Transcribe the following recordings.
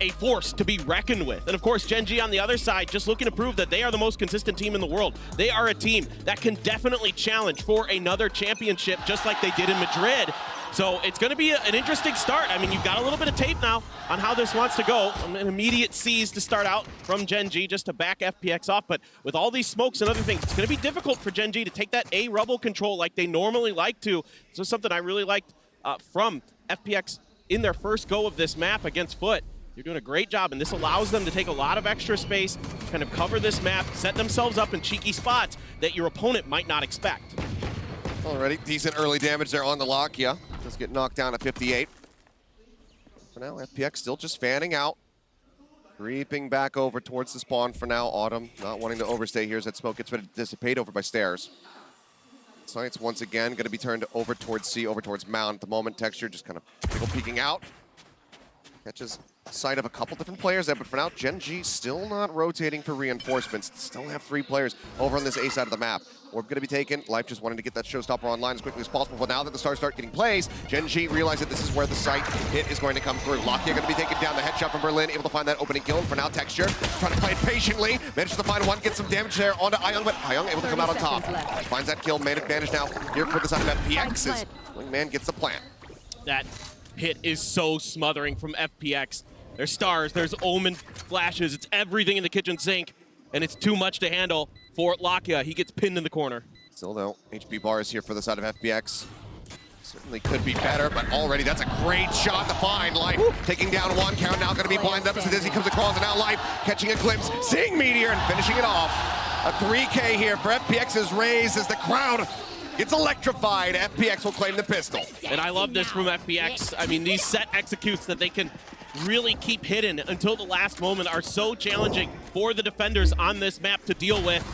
a force to be reckoned with. And of course, GENG on the other side, just looking to prove that they are the most consistent team in the world. They are a team that can definitely challenge for another championship, just like they did in Madrid. So it's going to be an interesting start. I mean, you've got a little bit of tape now on how this wants to go. An immediate seize to start out from GENG just to back FPX off. But with all these smokes and other things, it's going to be difficult for GENG to take that A rubble control like they normally like to. So something I really liked from FPX in their first go of this map against Foot. You're doing a great job, and this allows them to take a lot of extra space, kind of cover this map, set themselves up in cheeky spots that your opponent might not expect. Already decent early damage there on the lock, yeah. Just get knocked down at 58. For now, FPX still just fanning out. Creeping back over towards the spawn for now. Autumn not wanting to overstay here as that smoke gets ready to dissipate over by stairs. Sights once again going to be turned over towards C, over towards Mound. At the moment, Texture just kind of peeking out. Catches sight of a couple different players there, but for now, GENG still not rotating for reinforcements. Still have 3 players over on this A side of the map. Orb going to be taken. Life just wanting to get that showstopper online as quickly as possible, but now that the stars start getting plays, GENG realize that this is where the sight hit is going to come through. Lockyer going to be taken down, the headshot from Berlin, able to find that opening kill, and for now, Texture trying to play it patiently, manages to find one, get some damage there onto Ayung, but Ayung able to come out on top. Finds that kill, main advantage now here for the side of FPX as Wingman gets the plant. That hit is so smothering from FPX. There's stars, there's Omen flashes, it's everything in the kitchen sink, and it's too much to handle for Lockyer. He gets pinned in the corner. Still though, HP bars here for the side of FPX. Certainly could be better, but already that's a great shot to find. Life taking down one, Count now gonna be blinded up as Dizzy comes across, and now Life catching a glimpse, seeing Meteor and finishing it off. A 3K here for FPX's Raze as the crowd gets electrified. FPX will claim the pistol. And I love this from FPX. I mean, these set executes that they can really keep hidden until the last moment are so challenging for the defenders on this map to deal with.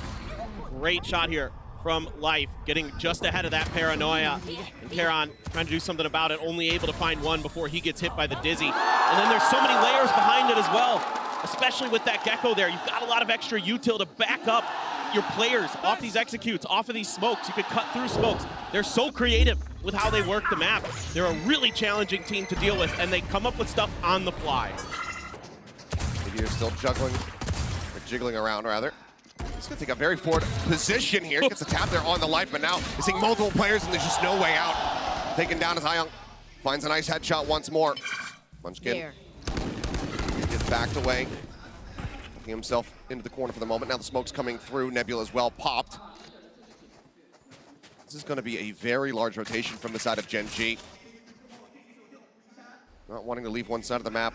Great shot here from Life, getting just ahead of that paranoia. And Karon trying to do something about it, only able to find one before he gets hit by the Dizzy. And then there's so many layers behind it as well, especially with that Gecko there. You've got a lot of extra util to back up your players off these executes, off of these smokes. You could cut through smokes. They're so creative with how they work the map. They're a really challenging team to deal with, and they come up with stuff on the fly. Meteor still juggling, or jiggling around rather. He's gonna take a very forward position here. Gets a tap there on the Life, but now he's seeing multiple players and there's just no way out. Taken down as Hyung finds a nice headshot once more. Munchkin gets backed away. Himself into the corner for the moment. Now the smoke's coming through. Nebula as well popped. This is going to be a very large rotation from the side of GENG. Not wanting to leave one side of the map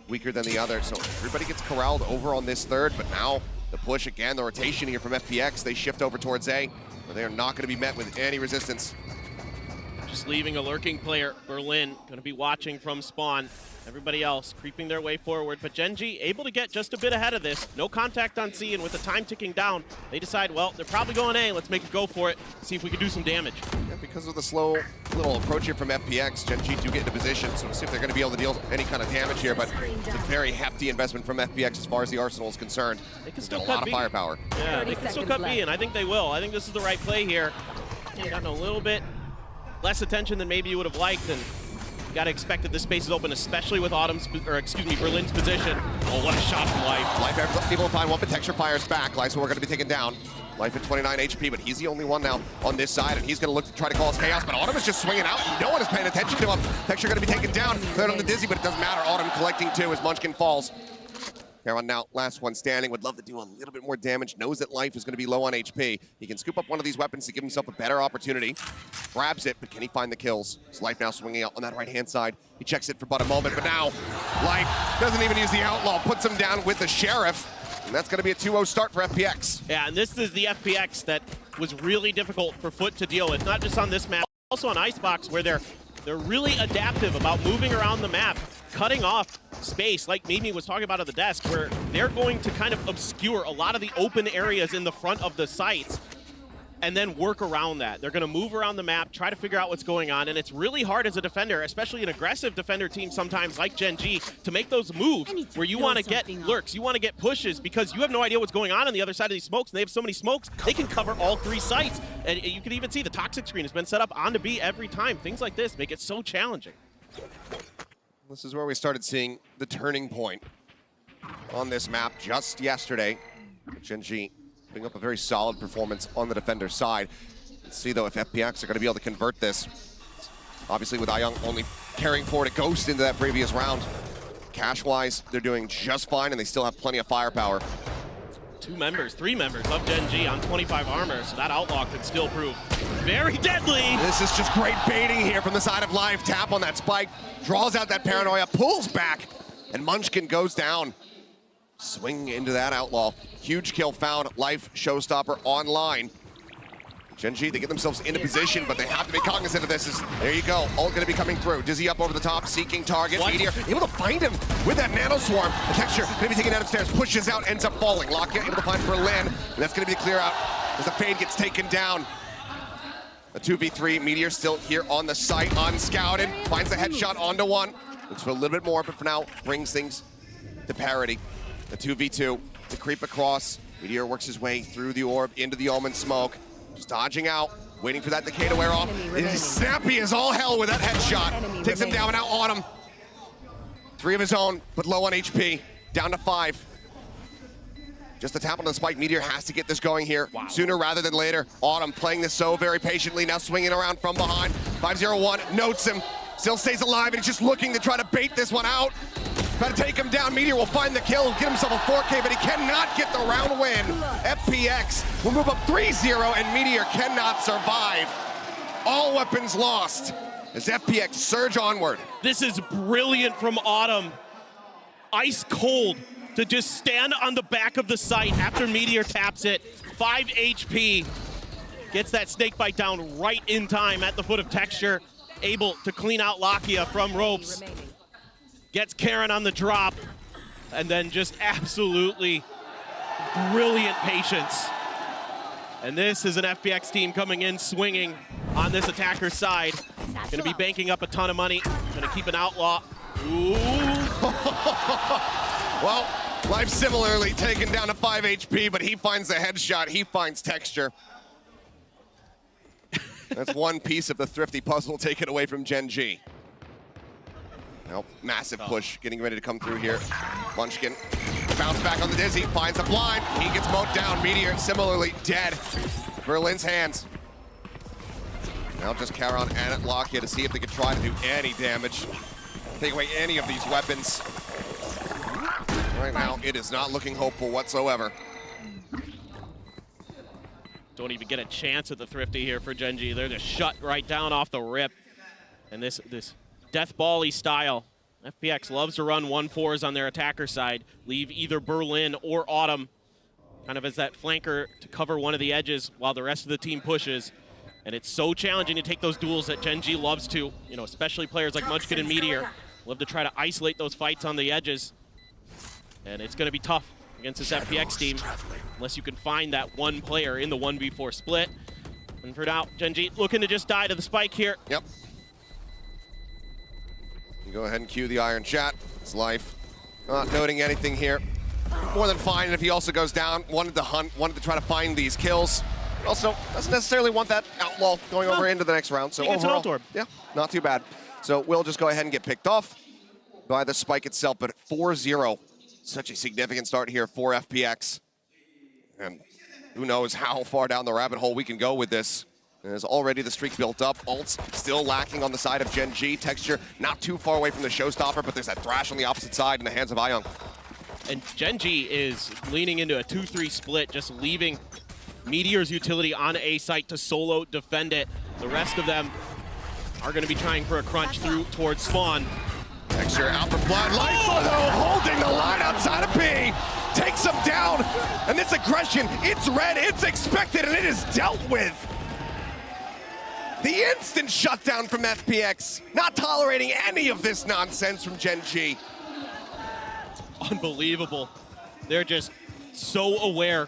weaker than the other, so everybody gets corralled over on this third, but now the push again, the rotation here from FPX. They shift over towards A, where they are not going to be met with any resistance. Just leaving a lurking player, Berlin, going to be watching from spawn. Everybody else creeping their way forward, but GENG able to get just a bit ahead of this. No contact on C, and with the time ticking down, they decide, well, they're probably going A. Let's make a go for it, see if we can do some damage. Yeah, because of the slow little approach here from FPX, GENG do get into position, so we'll see if they're going to be able to deal any kind of damage here, but it's a very hefty investment from FPX as far as the arsenal is concerned. They can still got a lot of firepower. Yeah, they can still cut B, and I think they will. I think this is the right play here. Gotten a little bit less attention than maybe you would have liked, and you gotta expect that this space is open, especially with Berlin's position. Oh, what a shot from Life. Life able to find one, but Texture fires back. Life, so we're gonna be taken down. Life at 29 HP, but he's the only one now on this side, and he's gonna look to try to cause chaos, but Autumn is just swinging out. No one is paying attention to him. Texture gonna be taken down. Third on the Dizzy, but it doesn't matter. Autumn collecting 2 as Munchkin falls. Caron now, last one standing, would love to do a little bit more damage, knows that Life is going to be low on HP. He can scoop up one of these weapons to give himself a better opportunity. Grabs it, but can he find the kills? His Life now swinging out on that right-hand side. He checks it for but a moment, but now Life doesn't even use the Outlaw, puts him down with the Sheriff, and that's going to be a 2-0 start for FPX. Yeah, and this is the FPX that was really difficult for Foot to deal with, not just on this map, also on Icebox, where they're really adaptive about moving around the map, cutting off space, like Mimi was talking about at the desk, where they're going to kind of obscure a lot of the open areas in the front of the sites and then work around that. They're going to move around the map, try to figure out what's going on, and it's really hard as a defender, especially an aggressive defender team sometimes like GENG, to make those moves where you want to get lurks, you want to get pushes, because you have no idea what's going on the other side of these smokes, and they have so many smokes, they can cover all 3 sites. And you can even see the toxic screen has been set up onto B every time. Things like this make it so challenging. This is where we started seeing the turning point on this map just yesterday. GENG putting up a very solid performance on the defender's side. Let's see, though, if FPX are going to be able to convert this. Obviously, with Ayang only carrying forward a Ghost into that previous round. Cash-wise, they're doing just fine, and they still have plenty of firepower. Three members of GENG on 25 armor, so that Outlaw could still prove very deadly. This is just great baiting here from the side of Live. Tap on that spike, draws out that Paranoia, pulls back, and Munchkin goes down. Swing into that Outlaw. Huge kill found. Life Showstopper online. GENG, they get themselves into position, but they have to be cognizant of this. There you go. Ult going to be coming through. Dizzy up over the top, seeking target. Meteor able to find him with that Nano Swarm. The Texture going to be taken down upstairs, pushes out, ends up falling. Lakia able to find Berlin, and that's going to be the clear out as the Fade gets taken down. A 2v3, Meteor still here on the site, unscouted. Finds the headshot onto one. Looks for a little bit more, but for now, brings things to parity. The 2v2, the creep across. Meteor works his way through the orb, into the Omen smoke. Just dodging out, waiting for that decay to wear off. He's snappy as all hell with that headshot. Takes him down, now Autumn. 3 of his own, but low on HP. Down to 5. Just a tap on the spike. Meteor has to get this going here sooner rather than later. Autumn playing this so very patiently, now swinging around from behind. 501 notes him, still stays alive, and he's just looking to try to bait this one out. About to take him down. Meteor will find the kill, get himself a 4K, but he cannot get the round win. FPX will move up 3-0, and Meteor cannot survive. All weapons lost as FPX surge onward. This is brilliant from Autumn. Ice cold to just stand on the back of the site after Meteor taps it. 5 HP. Gets that snake bite down right in time at the foot of Texture. Able to clean out Lakia from ropes. Gets Karen on the drop, and then just absolutely brilliant patience. And this is an FPX team coming in swinging on this attacker's side. Gonna be banking up a ton of money. Gonna keep an Outlaw. Ooh. Well, Life similarly taken down to 5 HP, but he finds the headshot, he finds Texture. That's one piece of the thrifty puzzle taken away from GENG. Nope, massive push getting ready to come through here. Munchkin bounce back on the Dizzy, finds a blind. He gets mowed down. Meteor similarly dead. Berlin's hands. Now just Charon and Lakia to see if they can try to do any damage. Take away any of these weapons. Right now, it is not looking hopeful whatsoever. Don't even get a chance at the thrifty here for GENG. They're just shut right down off the rip. And this Death Ball-y style. FPX loves to run 1-4s on their attacker side, leave either Berlin or Autumn kind of as that flanker to cover one of the edges while the rest of the team pushes. And it's so challenging to take those duels that GENG loves to, especially players like Munchkin and Meteor, love to try to isolate those fights on the edges. And it's going to be tough against this FPX team unless you can find that one player in the 1v4 split. And for now, GENG looking to just die to the spike here. Yep. Go ahead and cue the Iron Chat. It's Life. Not noting anything here. More than fine if he also goes down. Wanted to hunt, wanted to try to find these kills. Also, doesn't necessarily want that Outlaw going over into the next round. So overall, yeah, not too bad. So we'll just go ahead and get picked off by the spike itself. But 4-0, such a significant start here for FPX. And who knows how far down the rabbit hole we can go with this. There's already the streak built up. Ults still lacking on the side of GENG. Texture not too far away from the showstopper, but there's that thrash on the opposite side in the hands of Ayang. And GENG is leaning into a 2-3 split, just leaving Meteor's utility on A site to solo defend it. The rest of them are going to be trying for a crunch through towards spawn. Texture out for blood. Life holding the line outside of B. Takes him down. And this aggression, it's red, it's expected, and it is dealt with. The instant shutdown from FPX, not tolerating any of this nonsense from GENG. Unbelievable. They're just so aware.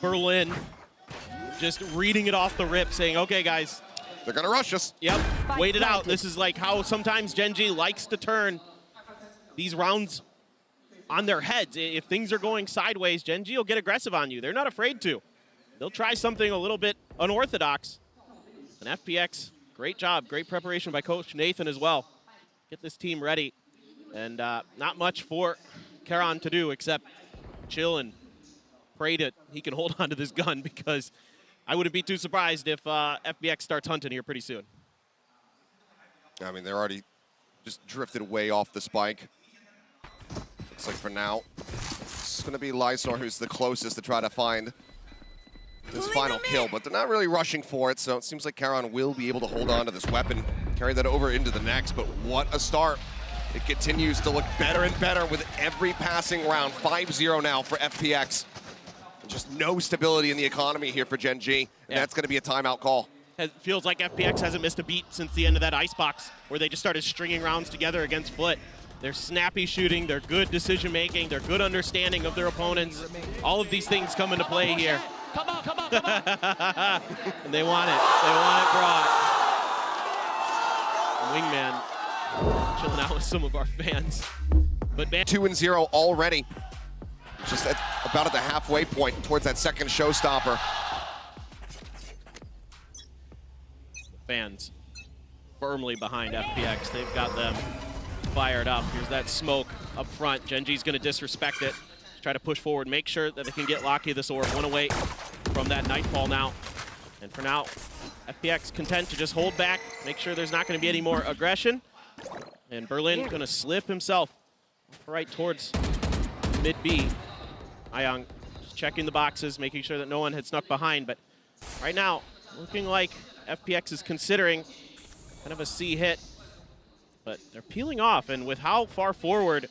Berlin just reading it off the rip, saying, okay, guys. They're going to rush us. Yep, wait it out. This is like how sometimes GENG likes to turn these rounds on their heads. If things are going sideways, GENG will get aggressive on you. They're not afraid to. They'll try something a little bit unorthodox. And FPX, great job, great preparation by Coach Nathan as well. Get this team ready. And not much for Karan to do except chill and pray that he can hold on to this gun, because I wouldn't be too surprised if FPX starts hunting here pretty soon. I mean, they're already just drifted way off the spike. Looks like for now, it's going to be Lysor who's the closest to try to find this final kill, but they're not really rushing for it, so it seems like Karan will be able to hold on to this weapon, carry that over into the next, but what a start. It continues to look better and better with every passing round. 5-0 now for FPX. Just no stability in the economy here for GENG, and that's going to be a timeout call. It feels like FPX hasn't missed a beat since the end of that icebox, where they just started stringing rounds together against Foot. Their snappy shooting, their good decision making, their good understanding of their opponents, all of these things come into play here. Come on, come on, come on. And they want it. They want it brought. Wingman chilling out with some of our fans. But man, 2-0 already. Just about at the halfway point towards that second showstopper. Fans firmly behind FPX. They've got them fired up. Here's that smoke up front. GENG's going to disrespect it. Try to push forward, make sure that they can get Locky this orb. One away from that Nightfall now. And for now, FPX content to just hold back, make sure there's not going to be any more aggression. And Berlin going to slip himself right towards mid B. Ayang just checking the boxes, making sure that no one had snuck behind. But right now, looking like FPX is considering kind of a C hit. But they're peeling off, and with how far forward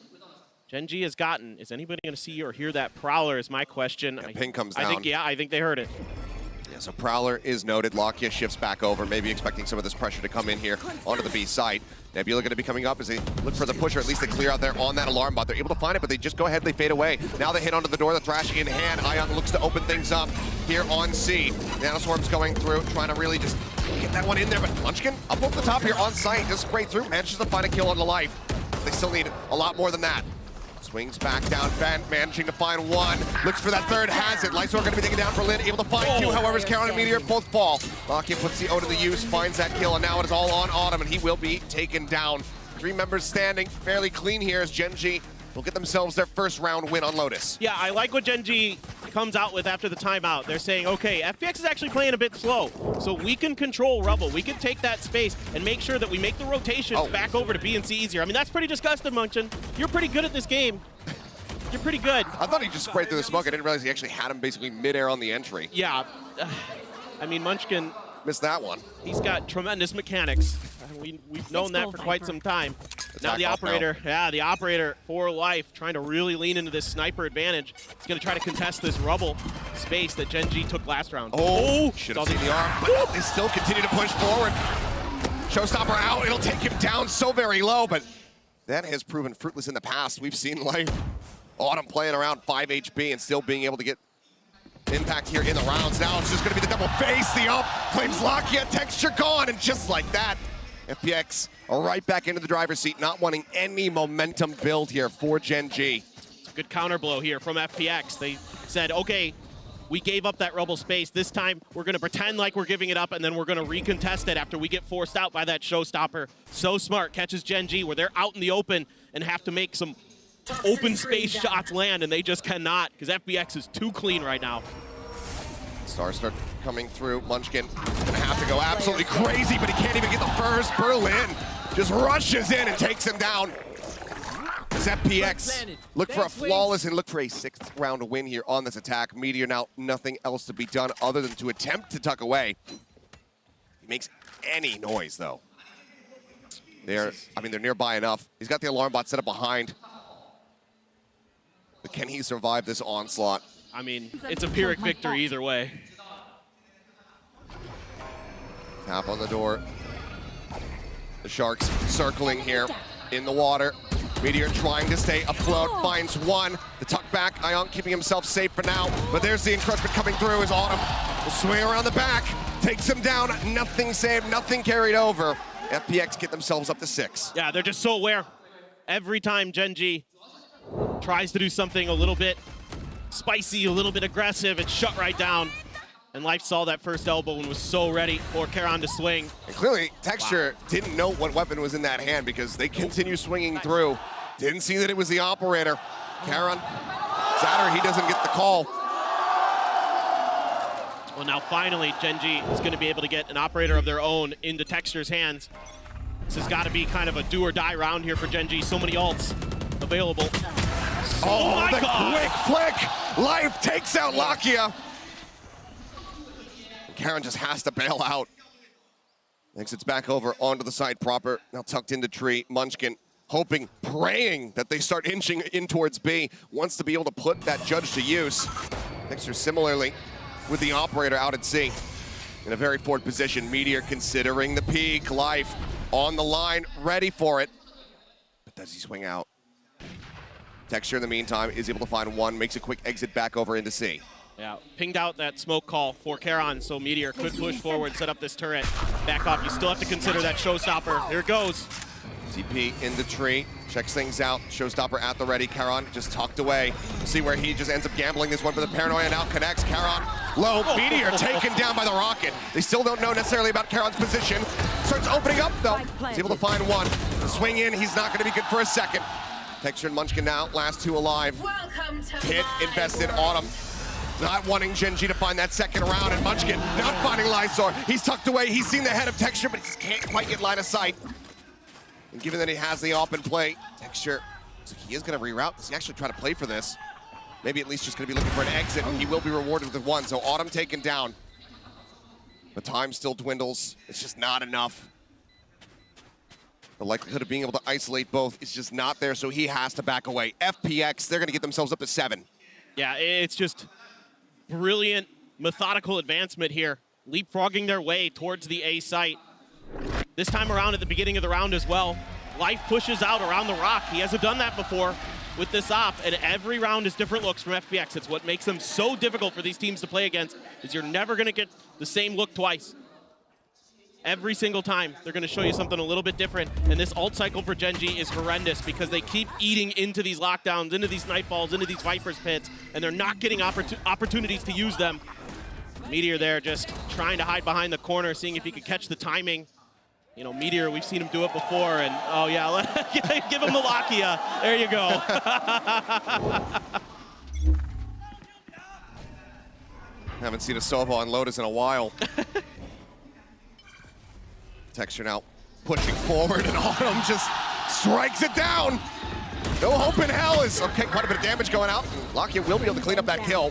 GENG has gotten, is anybody going to see or hear that Prowler is my question. Yeah, ping comes down. I think they heard it. Yeah, so Prowler is noted. Lakia shifts back over, maybe expecting some of this pressure to come in here onto the B site. Nebula going to be coming up as they look for the push, or at least they clear out there on that alarm bot. They're able to find it, but they just go ahead, they fade away. Now they hit onto the door, the Thrash in hand. Ayang looks to open things up here on C. Nanoswarm's going through, trying to really just get that one in there, but Munchkin up over the top here on site, just spray through, manages to find a kill on the life. They still need a lot more than that. Swings back down, Fent managing to find one. Looks for that third, has it. Lysor going to be taking down Berlin, able to find two. However, Karan and Meteor both fall. Lockett puts the O to the use, finds that kill, and now it is all on Autumn, and he will be taken down. 3 members standing, fairly clean here as GENG will get themselves their first round win on Lotus. Yeah, I like what GENG comes out with after the timeout. They're saying, okay, FPX is actually playing a bit slow, so we can control Rebel. We can take that space and make sure that we make the rotations back over to B and C easier. I mean, that's pretty disgusting, Munchkin. You're pretty good at this game. You're pretty good. I thought he just sprayed through the smoke. I didn't realize he actually had him basically midair on the entry. Yeah. I mean, Munchkin... Missed that one. He's got tremendous mechanics. We've known that for quite some time. Now the operator, the operator for life, trying to really lean into this sniper advantage. He's going to try to contest this rubble space that GENG took last round. Should have seen the arm, but they still continue to push forward. Showstopper out, it'll take him down so very low, but that has proven fruitless in the past. We've seen Life, Autumn playing around 5 HP and still being able to get impact here in the rounds. Now it's just going to be the double face. The up claims Lakia, texture gone, and just like that, FPX are right back into the driver's seat, not wanting any momentum build here for GENG. It's a good counter blow here from FPX. They said, okay, we gave up that rebel space. This time we're going to pretend like we're giving it up, and then we're going to recontest it after we get forced out by that showstopper. So smart, catches GENG where they're out in the open and have to make some open space shots land, and they just cannot because FPX is too clean right now. Stars start coming through. Munchkin gonna have to go absolutely crazy, but he can't even get the first. Berlin just rushes in and takes him down. As FPX look for a flawless and look for a 6th round win here on this attack. Meteor now nothing else to be done other than to attempt to tuck away. He makes any noise though. They're nearby enough. He's got the alarm bot set up behind. But can he survive this onslaught? I mean, it's a Pyrrhic victory either way. Tap on the door. The Sharks circling here in the water. Meteor trying to stay afloat, finds one. The tuck back, Ayang keeping himself safe for now. But there's the encroachment coming through as Autumn will swing around the back, takes him down. Nothing saved, nothing carried over. FPX get themselves up to 6. Yeah, they're just so aware. Every time GENG tries to do something a little bit spicy, a little bit aggressive, it's shut right down. And Life saw that first elbow and was so ready for Karan to swing. And clearly, Texture didn't know what weapon was in that hand because they continue swinging through. Didn't see that it was the operator. Karon, Zatter, he doesn't get the call. Well, now finally, GENG is going to be able to get an operator of their own into Texture's hands. This has got to be kind of a do or die round here for GENG. So many ults available. Oh my the God. quick flick! Life takes out Lakia. Karon just has to bail out. Exits back over onto the side proper. Now tucked into tree. Munchkin hoping, praying that they start inching in towards B. Wants to be able to put that judge to use. Texture similarly with the operator out at C. In a very forward position. Meteor considering the peak. Life on the line, ready for it. But does he swing out? Texture in the meantime is able to find one, makes a quick exit back over into C. Yeah, pinged out that smoke call for Karon, so Meteor could push forward, set up this turret, back off. You still have to consider that showstopper. Here it goes. TP in the tree, checks things out. Showstopper at the ready. Karon just tucked away. See where he just ends up gambling this one, but the paranoia now connects. Karon low, Meteor taken down by the rocket. They still don't know necessarily about Karon's position. Starts opening up though. He's able to find one. The swing in, he's not gonna be good for a second. Texture and Munchkin now, last two alive. Hit invested on him. Not wanting GENG to find that second round, and Munchkin not finding Lysor. He's tucked away, he's seen the head of Texture, but he just can't quite get line of sight. And given that he has the op in play, Texture, so he is gonna reroute. Does he actually try to play for this? Maybe at least just gonna be looking for an exit, and he will be rewarded with one. So Autumn taken down. The time still dwindles, it's just not enough. The likelihood of being able to isolate both is just not there, so he has to back away. FPX, they're gonna get themselves up to 7. Yeah, it's just brilliant, methodical advancement here, leapfrogging their way towards the A site. This time around at the beginning of the round as well, Life pushes out around the rock. He hasn't done that before with this op, and every round is different looks from FPX. It's what makes them so difficult for these teams to play against, is you're never gonna get the same look twice. Every single time, they're gonna show you something a little bit different, and this ult cycle for GENG is horrendous because they keep eating into these lockdowns, into these nightfalls, into these Viper's pits, and they're not getting opportunities to use them. Meteor there just trying to hide behind the corner, seeing if he could catch the timing. You know, Meteor, we've seen him do it before, and oh yeah, give him the Lakia. There you go. Haven't seen a Sova on Lotus in a while. Texture now pushing forward, and Autumn just strikes it down. No hope in hell is okay. Quite a bit of damage going out. Lakia will be able to clean up that kill.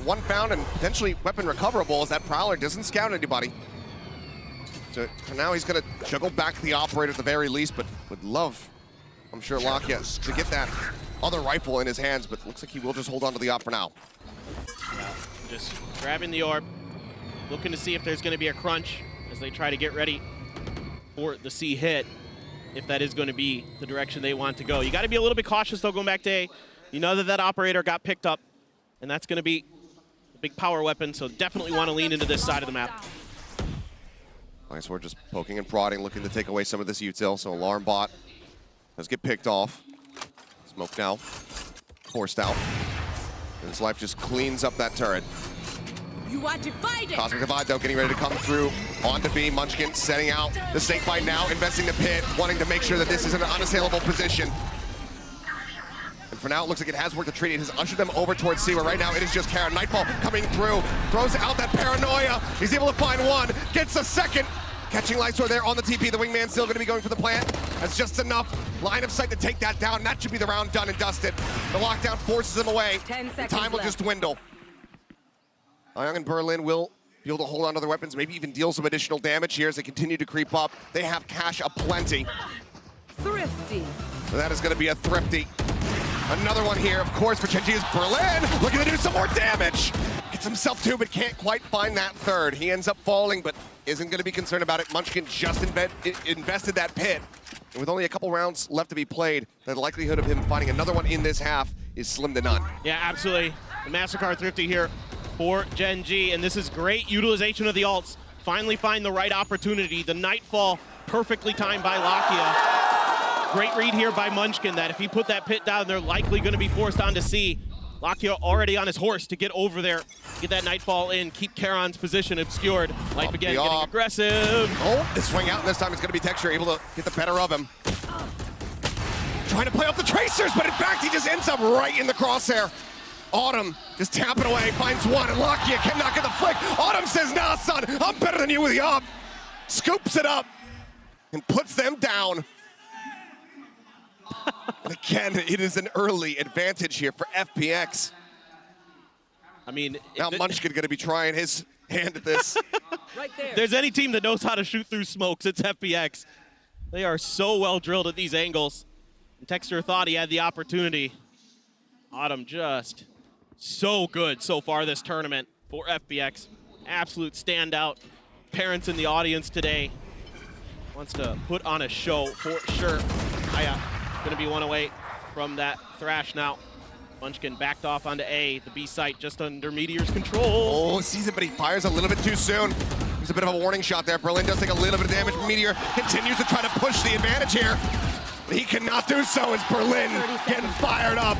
One found and potentially weapon recoverable as that Prowler doesn't scout anybody. So for now, he's going to juggle back the operator at the very least, but would love, I'm sure, Lakia to get that other rifle in his hands, but looks like he will just hold on to the op for now. Yeah, just grabbing the orb, looking to see if there's going to be a crunch as they try to get ready for the C hit, if that is going to be the direction they want to go. You got to be a little bit cautious, though, going back to A. You know that that operator got picked up, and that's going to be a big power weapon, so definitely want to lean into this side of the map. Nice, we're just poking and prodding, looking to take away some of this util, so Alarm Bot does get picked off. Smoke now, forced out. And his Life just cleans up that turret. You are divided. Cosmic Divide, though, getting ready to come through onto B. Munchkin setting out the snake bite now, investing the pit, wanting to make sure that this is an unassailable position. And for now, it looks like it has worked the treaty. It has ushered them over towards C, where right now it is just Karon. Nightfall coming through, throws out that paranoia. He's able to find one, gets a second. Catching Lysor there on the TP. The wingman still going to be going for the plant. That's just enough line of sight to take that down. And that should be the round done and dusted. The lockdown forces him away. 10 seconds Time will left. just dwindle. Young and Berlin will be able to hold on to their weapons, maybe even deal some additional damage here as they continue to creep up. They have cash aplenty. Thrifty. So that is going to be a thrifty. Another one here, of course, for GENG is Berlin, looking to do some more damage. Gets himself two, but can't quite find that third. He ends up falling, but isn't going to be concerned about it. Munchkin just invested that pit. And with only a couple rounds left to be played, the likelihood of him finding another one in this half is slim to none. Yeah, absolutely. The Mastercard thrifty here for GENG, and this is great utilization of the ults. Finally find the right opportunity. The Nightfall perfectly timed by Lakia. Great read here by Munchkin that if he put that pit down, they're likely going to be forced onto C. Lakia already on his horse to get over there, get that Nightfall in, keep Karon's position obscured. Life again getting aggressive. Oh, the swing out, this time it's going to be Texture able to get the better of him. trying to play off the tracers, but in fact, he just ends up right in the crosshair. Autumn just tapping away, finds one, and Lakia cannot get the flick. Autumn says, nah, son, I'm better than you with the up. Scoops it up and puts them down. And again, it is an early advantage here for FPX. I mean, Now Munchkin gonna be trying his hand at this. Right there. there's any team that knows how to shoot through smokes, it's FPX. They are so well drilled at these angles. And Texter thought he had the opportunity. Autumn just so good so far this tournament for FPX. Absolute standout. Parents in the audience today. Wants to put on a show for sure. Aya gonna be one away from that thrash now. Munchkin backed off onto A. The B site just under Meteor's control. Oh, sees it, but he fires a little bit too soon. There's a bit of a warning shot there. Berlin does take a little bit of damage. Meteor continues to try to push the advantage here. But he cannot do so as Berlin getting fired up.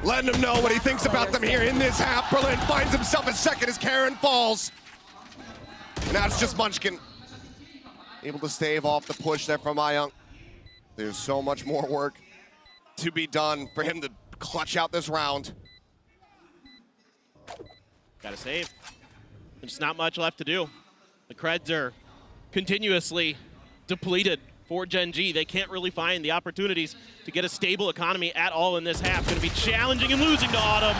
Letting him know what he thinks about them here in this half. Berlin finds himself a second as Karen falls. And now it's just Munchkin able to stave off the push there from Ayunk. There's so much more work to be done for him to clutch out this round. Gotta save. There's not much left to do. The creds are continuously depleted for GENG. They can't really find the opportunities to get a stable economy at all in this half. Gonna be challenging and losing to Autumn.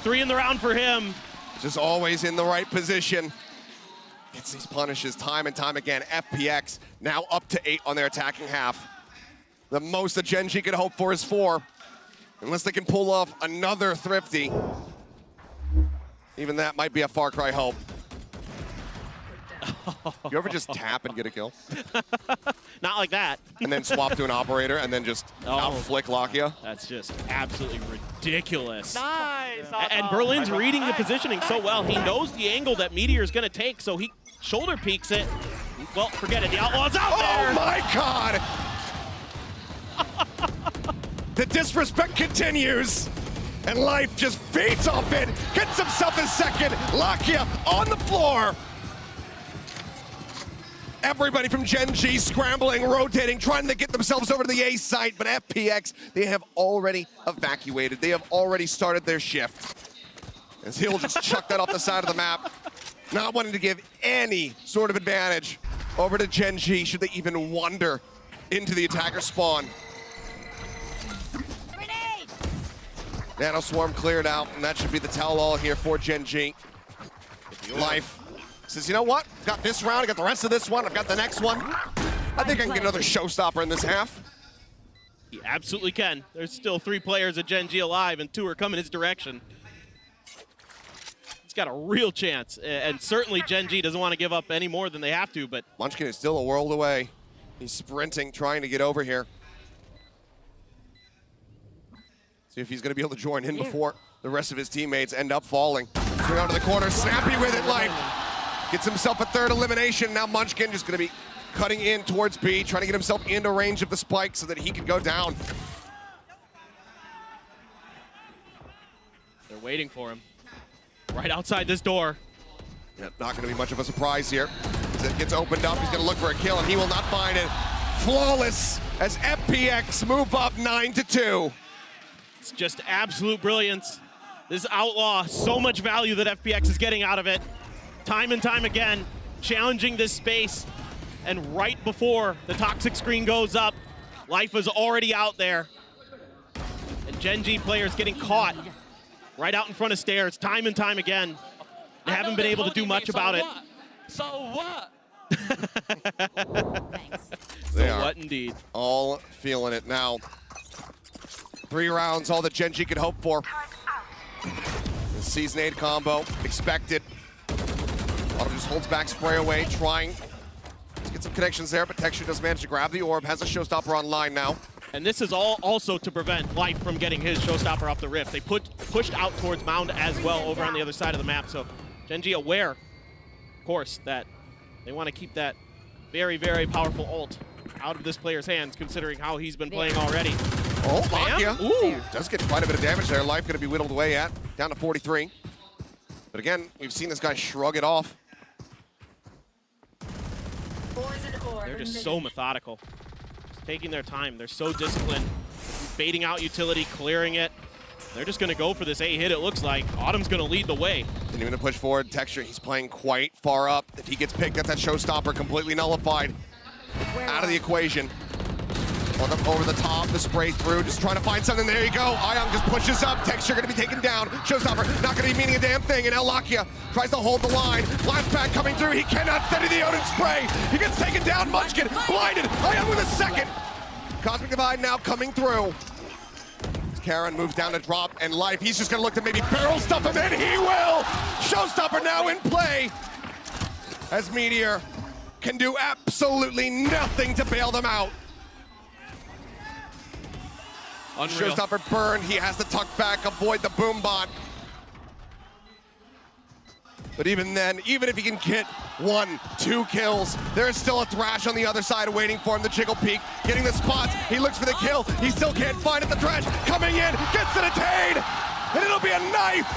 3 in the round for him. Just always in the right position. Gets these punishes time and time again. FPX now up to 8 on their attacking half. The most that GENG could hope for is 4. Unless they can pull off another Thrifty. Even that might be a Far Cry hope. You ever just tap and get a kill? Not like that. And then swap to an operator and then just out-flick Lakia? That's just absolutely ridiculous. Nice. And Berlin's reading the positioning so well. He knows the angle that Meteor's gonna take, so he shoulder peeks it. Well, forget it, the Outlaw's out there! Oh my God! The disrespect continues, and Life just feeds off it, gets himself a second. Lakia on the floor. Everybody from GENG scrambling, rotating, trying to get themselves over to the A site, but FPX, they have already evacuated. They have already started their shift. As he'll just chuck that off the side of the map, not wanting to give any sort of advantage over to GENG, should they even wander into the attacker spawn. Nano Swarm cleared out, and that should be the tell-all here for GENG. Life says, you know what? Got this round, I got the rest of this one, I've got the next one. I think I can get another showstopper in this half. He absolutely can. There's still 3 players at GENG alive, and 2 are coming his direction. He's got a real chance, and certainly GENG doesn't want to give up any more than they have to, but Munchkin is still a world away. He's sprinting, trying to get over here. See if he's going to be able to join in before the rest of his teammates end up falling. Swing out to the corner, snappy with it, Life. Gets himself a 3rd elimination. Now Munchkin just going to be cutting in towards B, trying to get himself into range of the spike so that he can go down. they're waiting for him. Right outside this door. Yeah, not going to be much of a surprise here. As it gets opened up, he's going to look for a kill, and he will not find it. Flawless as FPX move up 9-2. It's just absolute brilliance. This Outlaw, so much value that FPX is getting out of it. Time and time again, challenging this space. And right before the toxic screen goes up, Life is already out there. And GENG players getting caught right out in front of stairs, time and time again. They haven't been able to do much about it. So what? Thanks. They So are what indeed. all feeling it now. 3 rounds, all that GENG could hope for. The Season 8 combo, expected. Autumn just holds back, spray away, trying to get some connections there, but Texture does manage to grab the orb, has a showstopper online now. And this is all also to prevent Life from getting his showstopper off the rift. They pushed out towards Mound as well over on the other side of the map. So GENG aware, of course, that they want to keep that very, very powerful ult out of this player's hands, considering how he's been playing already. Oh, Bam. Lakia. Ooh. Does get quite a bit of damage there. Life going to be whittled away at, down to 43. But again, we've seen this guy shrug it off. They're just so methodical. taking their time. They're so disciplined. Baiting out utility, clearing it. They're just going to go for this A hit, it looks like. Autumn's going to lead the way. Didn't even push forward. Texture, he's playing quite far up. If he gets picked, that's that showstopper completely nullified. Out of the equation. Over the top, the spray through, just trying to find something. There you go. Ion just pushes up. Texture going to be taken down. Showstopper not going to be meaning a damn thing. And Lakia tries to hold the line. Flashback coming through. He cannot steady the Odin spray. He gets taken down. Munchkin blinded. Ion with a second. Cosmic Divide now coming through. Karen moves down to drop, and Life, he's just going to look to maybe barrel stuff him in. He will. Showstopper now in play. As Meteor can do absolutely nothing to bail them out. Unreal. Showstopper burned. He has to tuck back, avoid the boom bot. But even then, even if he can get 1-2 kills, there is still a Thrash on the other side waiting for him. The Jiggle Peek, getting the spots. He looks for the kill. He still can't find it. The Thrash coming in, gets it attained, and it'll be a knife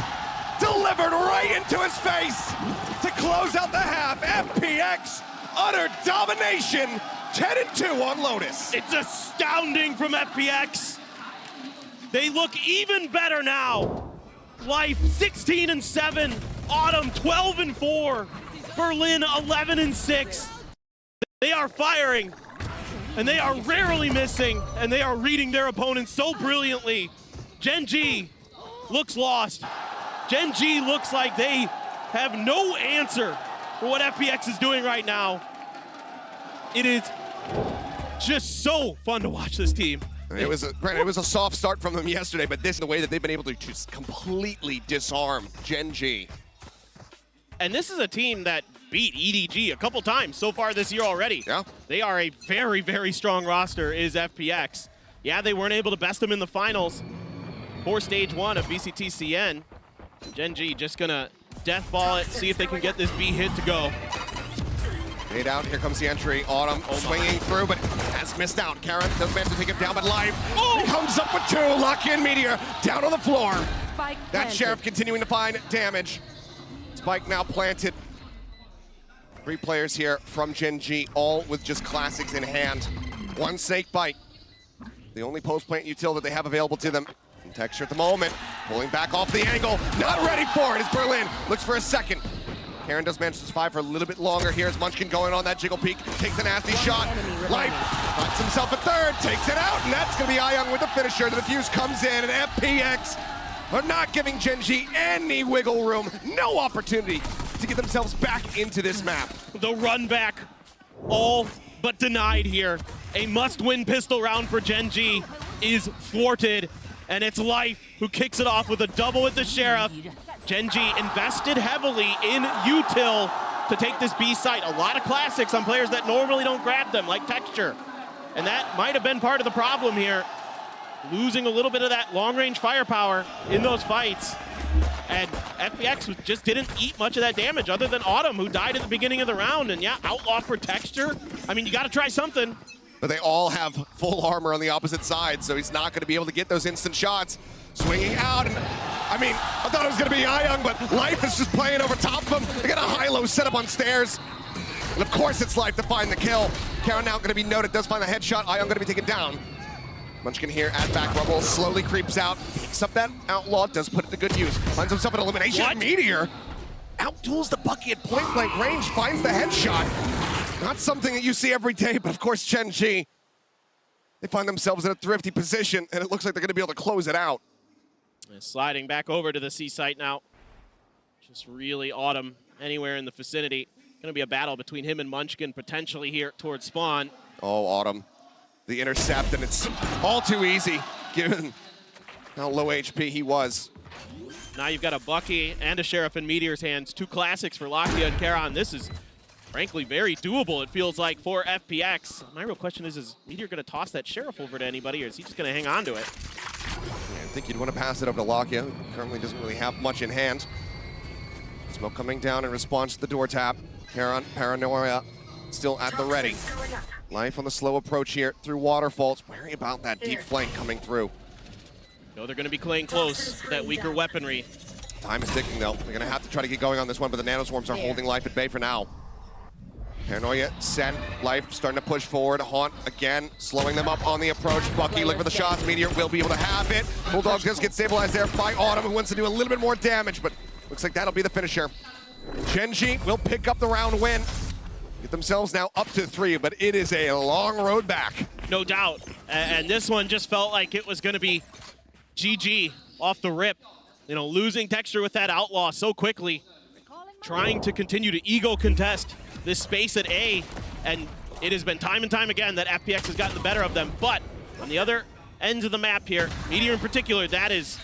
delivered right into his face to close out the half. FPX, utter domination, 10-2 on Lotus. It's astounding from FPX. They look even better now. Life 16-7, Autumn 12-4, Berlin 11-6. They are firing, and they are rarely missing, and they are reading their opponents so brilliantly. GENG looks lost. GENG looks like they have no answer for what FPX is doing right now. It is just so fun to watch this team. It was a soft start from them yesterday, but this is the way that they've been able to just completely disarm GENG. And this is a team that beat EDG a couple times so far this year already. Yeah. They are a very, very strong roster, is FPX. Yeah, they weren't able to best them in the finals for stage 1 of VCT CN. GENG just gonna death ball it, see if they can get this B hit to go. Made out, here comes the entry. Autumn swinging through, but has missed out. Karen does manage to take him down, but Life comes up with 2. Lock in Meteor, down on the floor. Spike That planted. Sheriff continuing to find damage. Spike now planted. 3 players here from GENG, all with just classics in hand. 1 snake bite. The only post-plant util that they have available to them. And Texture at the moment, pulling back off the angle. Not ready for it as Berlin looks for a second. Karen does manage to survive for a little bit longer. Here's Munchkin going on that Jiggle Peek. Takes a nasty shot. Life finds himself a third. Takes it out. And that's going to be Ion with the finisher. The defuse comes in. And FPX are not giving GENG any wiggle room. No opportunity to get themselves back into this map. The run back, all but denied here. A must-win pistol round for GENG is thwarted. And it's Life who kicks it off with a double with the Sheriff. GENG invested heavily in util to take this B site. A lot of classics on players that normally don't grab them, like Texture. And that might have been part of the problem here. Losing a little bit of that long-range firepower in those fights. And FPX just didn't eat much of that damage other than Autumn, who died at the beginning of the round. And yeah, outlaw for Texture. I mean, you got to try something. But they all have full armor on the opposite side, so he's not going to be able to get those instant shots. Swinging out, and I mean, I thought it was going to be Ion, but Life is just playing over top of him. They got a high-low setup on stairs. And of course it's Life to find the kill. Karen now going to be noted, does find the headshot. Ion going to be taken down. Munchkin here at back rumble, slowly creeps out, picks up that outlaw, does put it to good use. Finds himself an elimination. What? Meteor out-duels the Bucky at point-blank range, finds the headshot. Not something that you see every day, but of course GENG, they find themselves in a thrifty position, and it looks like they're going to be able to close it out. Sliding back over to the C site now. Just really Autumn anywhere in the vicinity. Going to be a battle between him and Munchkin potentially here towards spawn. Oh, Autumn, the intercept, and it's all too easy given how low HP he was. Now you've got a Bucky and a Sheriff in Meteor's hands. 2 classics for Lakia and Karon. This is frankly very doable, it feels like, for FPX. My real question is Meteor going to toss that Sheriff over to anybody, or is he just going to hang on to it? I think you'd want to pass it over to Lakia, who currently doesn't really have much in hand. Smoke coming down in response to the door tap. Karon, Paranoia, still at the ready. Life on the slow approach here through waterfalls. Wary about that deep flank coming through. No, they're going to be playing close, that weaker weaponry. Time is ticking though. They're going to have to try to get going on this one, but the nanoswarms are holding Life at bay for now. Paranoia, Sen, Life starting to push forward. Haunt again, slowing them up on the approach. Bucky looking for the shots. Meteor will be able to have it. Bulldog does get stabilized there by Autumn, who wants to do a little bit more damage, but looks like that'll be the finisher. GENG will pick up the round win. Get themselves now up to 3, but it is a long road back. No doubt. And this one just felt like it was going to be GG off the rip. You know, losing Texture with that outlaw so quickly. Trying to continue to ego contest this space at A. And it has been time and time again that FPX has gotten the better of them. But on the other ends of the map here, Meteor in particular, that is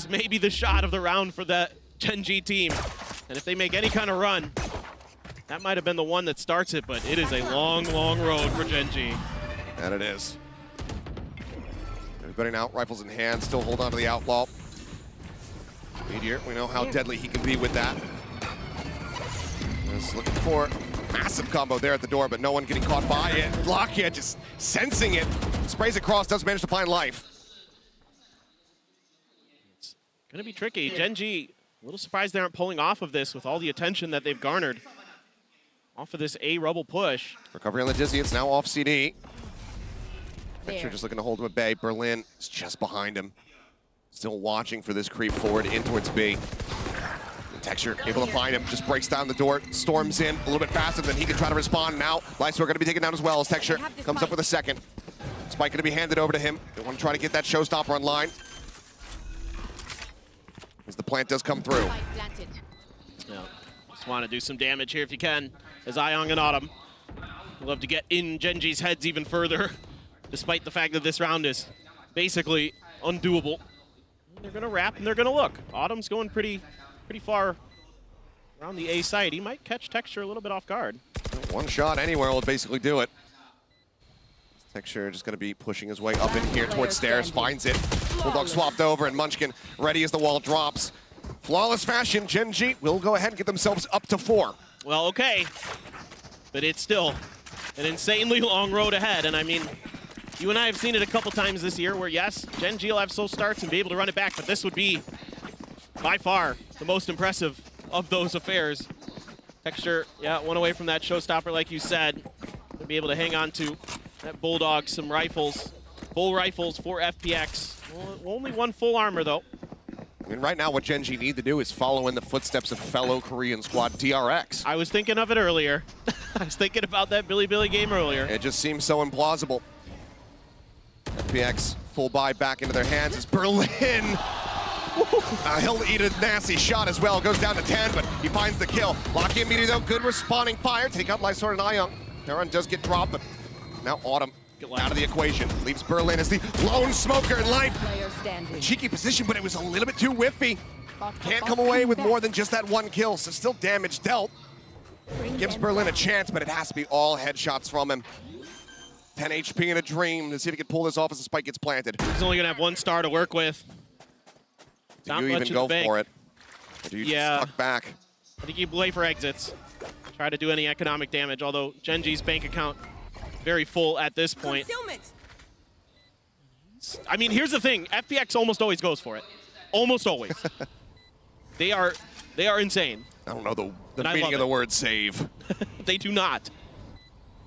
maybe the shot of the round for the GENG team. And if they make any kind of run, that might have been the one that starts it, but it is a long, long road for GENG. And it is. Everybody now, rifles in hand, still hold on to the outlaw. Meteor, we know how deadly he can be with that. Just looking for massive combo there at the door, but no one getting caught by it. Lakia just sensing it. Sprays across, does manage to find Life. It's gonna be tricky. GENG, a little surprised they aren't pulling off of this with all the attention that they've garnered off of this A rubble push. Recovery on the Dizzy, it's now off CD. There. Texture just looking to hold him at bay. Berlin is just behind him. Still watching for this creep forward in towards B. Texture able to find him, just breaks down the door, storms in a little bit faster than he can try to respond. Now, Lightsword going to be taken down as well as Texture comes up with a second. Spike going to be handed over to him. They want to try to get that showstopper online. As the plant does come through. Yeah. Just want to do some damage here if you can, as Ayong and Autumn love to get in GENG's heads even further, despite the fact that this round is basically undoable. They're going to wrap and they're going to look. Autumn's going pretty far around the A side. He might catch Texture a little bit off guard. One shot anywhere will basically do it. Texture just going to be pushing his way up in here towards stairs, finds it. Bulldog swapped over and Munchkin ready as the wall drops. Flawless fashion, GENG will go ahead and get themselves up to 4. Well, okay, but it's still an insanely long road ahead. And I mean, you and I have seen it a couple times this year where, yes, GENG will have slow starts and be able to run it back, but this would be by far the most impressive of those affairs. Texture, yeah, one away from that showstopper, like you said. To be able to hang on to that Bulldog, some rifles, full rifles for FPX. Well, only one full armor, though. I mean, right now what GENG need to do is follow in the footsteps of fellow Korean squad DRX. I was thinking of it earlier. I was thinking about that Billy game earlier. It just seems so implausible. FPX full buy back into their hands as Berlin. He'll eat a nasty shot as well. Goes down to 10, but he finds the kill. Locky immediately though, good responding fire. Take out Lightsword and Ayong. Heron does get dropped, but now Autumn out of the equation. Leaves Berlin as the lone smoker in Life. A cheeky position, but it was a little bit too whiffy. Can't come away with more than just that one kill, so still damage dealt. Gives Berlin a chance, but it has to be all headshots from him. 10 HP in a dream to see if he can pull this off as the spike gets planted. He's only gonna have one star to work with. Do you even go for it? Or do you just tuck back? I think you play for exits. Try to do any economic damage, although GENG's bank account very full at this point. I mean, here's the thing. FPX almost always goes for it. Almost always. They are insane. I don't know the meaning of the word save. They do not.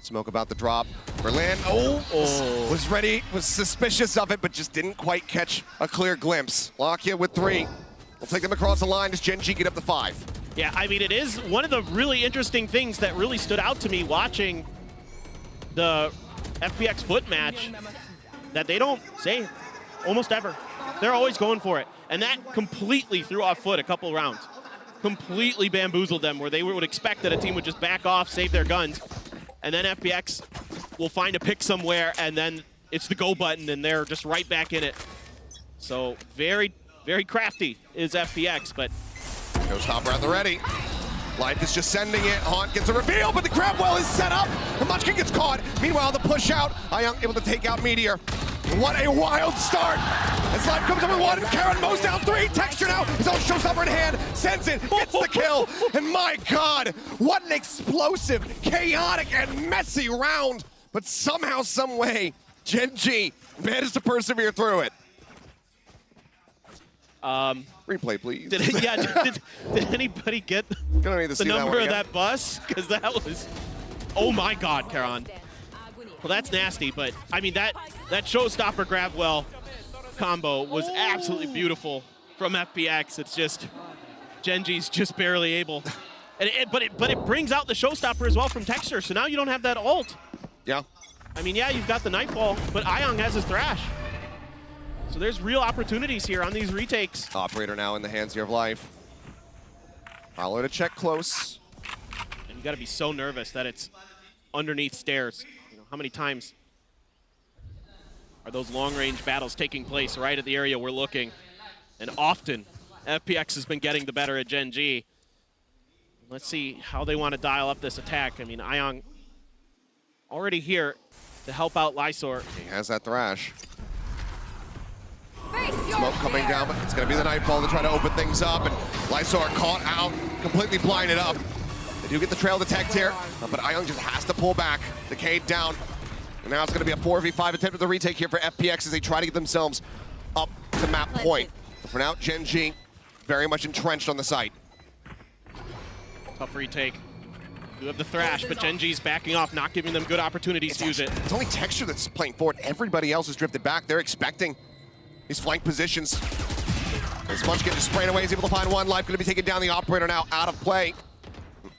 Smoke about the drop. Berlin, was ready, was suspicious of it, but just didn't quite catch a clear glimpse. Lakia with 3. We'll take them across the line as GENG get up to 5. Yeah, I mean, it is one of the really interesting things that really stood out to me watching the FPX foot match that they don't say almost ever. They're always going for it. And that completely threw off foot a couple rounds. Completely bamboozled them where they would expect that a team would just back off, save their guns. And then FPX will find a pick somewhere, and then it's the go button, and they're just right back in it. So very, very crafty is FPX, but... Showstopper at the ready. Life is just sending it. Haunt gets a reveal, but the grab well is set up. The Munchkin gets caught. Meanwhile, the push out. Ayong able to take out Meteor. What a wild start. As Life comes up with 1, Karen mows down 3. Texture now, his own showstopper in hand. Sends it, gets the kill. And my God, what an explosive, chaotic, and messy round. But somehow, some way, GENG managed to persevere through it. Replay, please. Did anybody get Gonna need to the see number that of that bus? Because that was, oh my God, Karan. Well, that's nasty, but I mean that showstopper grab well combo was absolutely beautiful from FPX. It's just GENG's just barely able, but it brings out the showstopper as well from Texture. So now you don't have that ult. Yeah. I mean, yeah, you've got the Nightfall, but Ayong has his Thrash. So there's real opportunities here on these retakes. Operator now in the hands here of Life. Prowler to check close. And you got to be so nervous that it's underneath stairs. You know, how many times are those long-range battles taking place right at the area we're looking? And often, FPX has been getting the better at GENG. Let's see how they want to dial up this attack. I mean, Ayong already here to help out Lysor. He has that Thrash. Smoke coming down, but it's going to be the Nightfall to try to open things up, and Lysor caught out, completely blinded up. They do get the trail detect here, but Ayong just has to pull back. Decade down, and now it's going to be a 4v5 attempt at the retake here for FPX as they try to get themselves up to map point. But for now, GENG very much entrenched on the site. Tough retake. You have the Thrash, but GENG's backing off, not giving them good opportunities to use it. It's only Texture that's playing forward. Everybody else has drifted back. They're expecting these flank positions. As Munchkin just spraying away, is able to find one. Life going to be taking down the Operator now, out of play.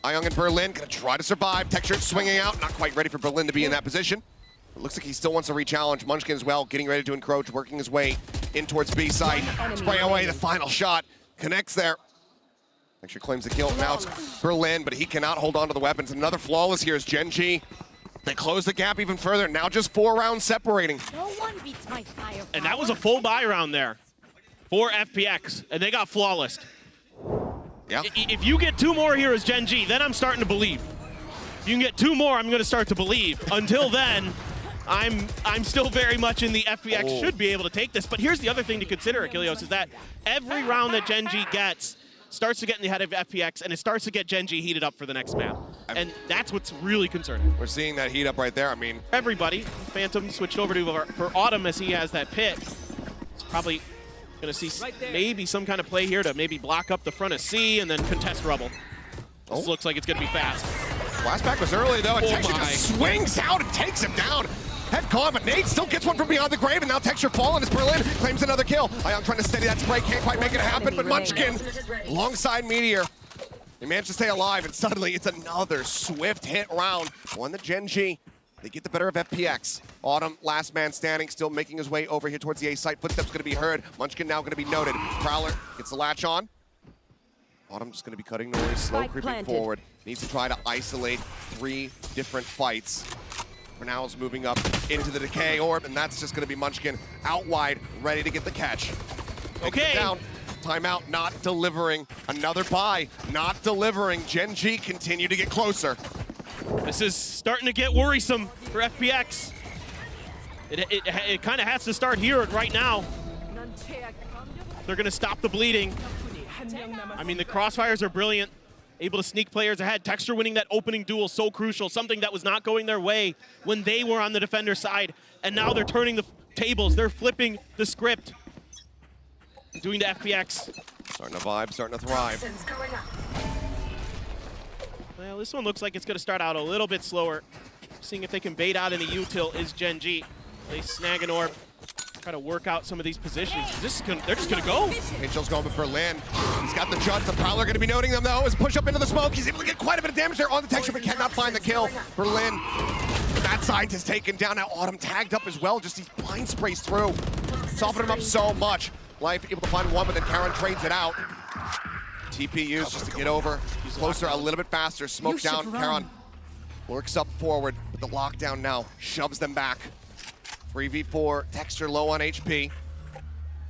Ayong and Berlin going to try to survive. Texture swinging out, not quite ready for Berlin to be in that position. It looks like he still wants to re-challenge. Munchkin as well, getting ready to encroach, working his way in towards B site. Spray away, the final shot. Connects there. Texture claims the kill. Now it's Berlin, but he cannot hold on to the weapons. Another flawless here is GENG. They close the gap even further. Now just 4 rounds separating. No one beats my fire. And that was a full buy round there for FPX, and they got flawless. Yeah. If you get 2 more here as GENG, then I'm starting to believe. If you can get 2 more, I'm going to start to believe. Until then, I'm still very much in the FPX should be able to take this. But here's the other thing to consider, Achilleos, is that every round that GENG gets starts to get in the head of FPX, and it starts to get GENG heated up for the next map. And that's what's really concerning. We're seeing that heat up right there. I mean, everybody, Phantom switched over to for Autumn as he has that pit. It's probably going to see maybe some kind of play here to maybe block up the front of C and then contest Rubble. This looks like it's going to be fast. Flashback was early though, and Texture just swings out and takes him down. Head con, but Nate still gets one from beyond the grave, and now Texture falling as Berlin claims another kill. Ayong trying to steady that spray, can't quite make it happen, but Munchkin, alongside Meteor, they managed to stay alive, and suddenly it's another swift hit round. One that GENG, they get the better of FPX. Autumn, last man standing, still making his way over here towards the A site. Footsteps going to be heard. Munchkin now going to be noted. Prowler gets the latch on. Autumn just going to be cutting noise, slow creeping forward. Needs to try to isolate 3 different fights. Renal's moving up into the decay orb, and that's just going to be Munchkin out wide, ready to get the catch. Okay. Down. Timeout not delivering. Another buy not delivering. GENG continue to get closer. This is starting to get worrisome for FPX. It kind of has to start here right now. They're going to stop the bleeding. I mean, the crossfires are brilliant. Able to sneak players ahead. Texture winning that opening duel, so crucial. Something that was not going their way when they were on the defender side. And now they're turning the tables. They're flipping the script. Doing to FPX. Starting to vibe, starting to thrive. Well, this one looks like it's going to start out a little bit slower. Seeing if they can bait out in the util is GENG. They snag an orb. Try to work out some of these positions. They're just going to go. Angel's going with Berlin. He's got the Judd. The Prowler going to be noting them, though, as push up into the smoke. He's able to get quite a bit of damage there on the Texture, but cannot find the kill. Berlin, that side is taken down. Now Autumn tagged up as well. Just these blind sprays through. Soften him up so much. Life able to find one, but then Karan trades it out. TP used just to get over. Closer a little bit faster. Smoke down. Karan works up forward, but the lockdown now shoves them back. 3v4, Texture low on HP.